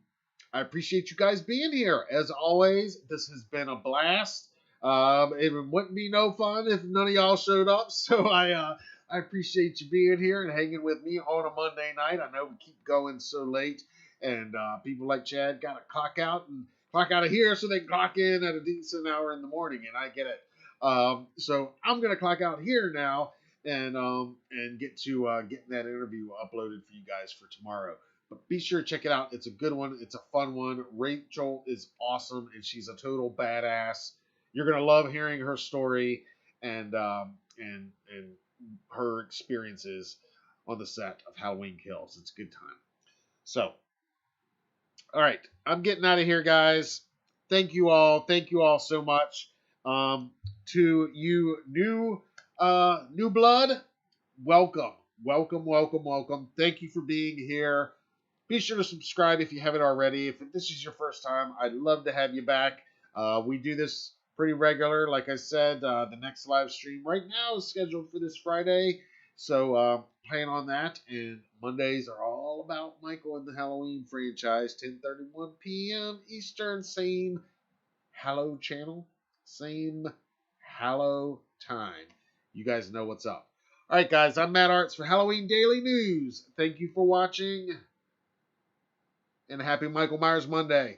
I appreciate you guys being here. As always, this has been a blast. It wouldn't be no fun if none of y'all showed up, so I appreciate you being here and hanging with me on a Monday night. I know we keep going so late, and people like Chad got to clock out of here so they can clock in at a decent hour in the morning, and I get it. So I'm gonna clock out here now and get to getting that interview uploaded for you guys for tomorrow. But be sure to check it out. It's a good one. It's a fun one. Rachel is awesome, and she's a total badass. You're gonna love hearing her story and her experiences on the set of Halloween Kills. It's a good time. So, all right, I'm getting out of here, guys. Thank you all. Thank you all so much. To you new blood, welcome. Thank you for being here. Be sure to subscribe if you haven't already. If this is your first time, I'd love to have you back. We do this pretty regular. Like I said, the next live stream right now is scheduled for this Friday. So plan on that. And Mondays are all about Michael and the Halloween franchise. 10:31 p.m. Eastern. Same Hallow channel. Same Hallow time. You guys know what's up. All right, guys. I'm Matt Arts for Halloween Daily News. Thank you for watching. And happy Michael Myers Monday.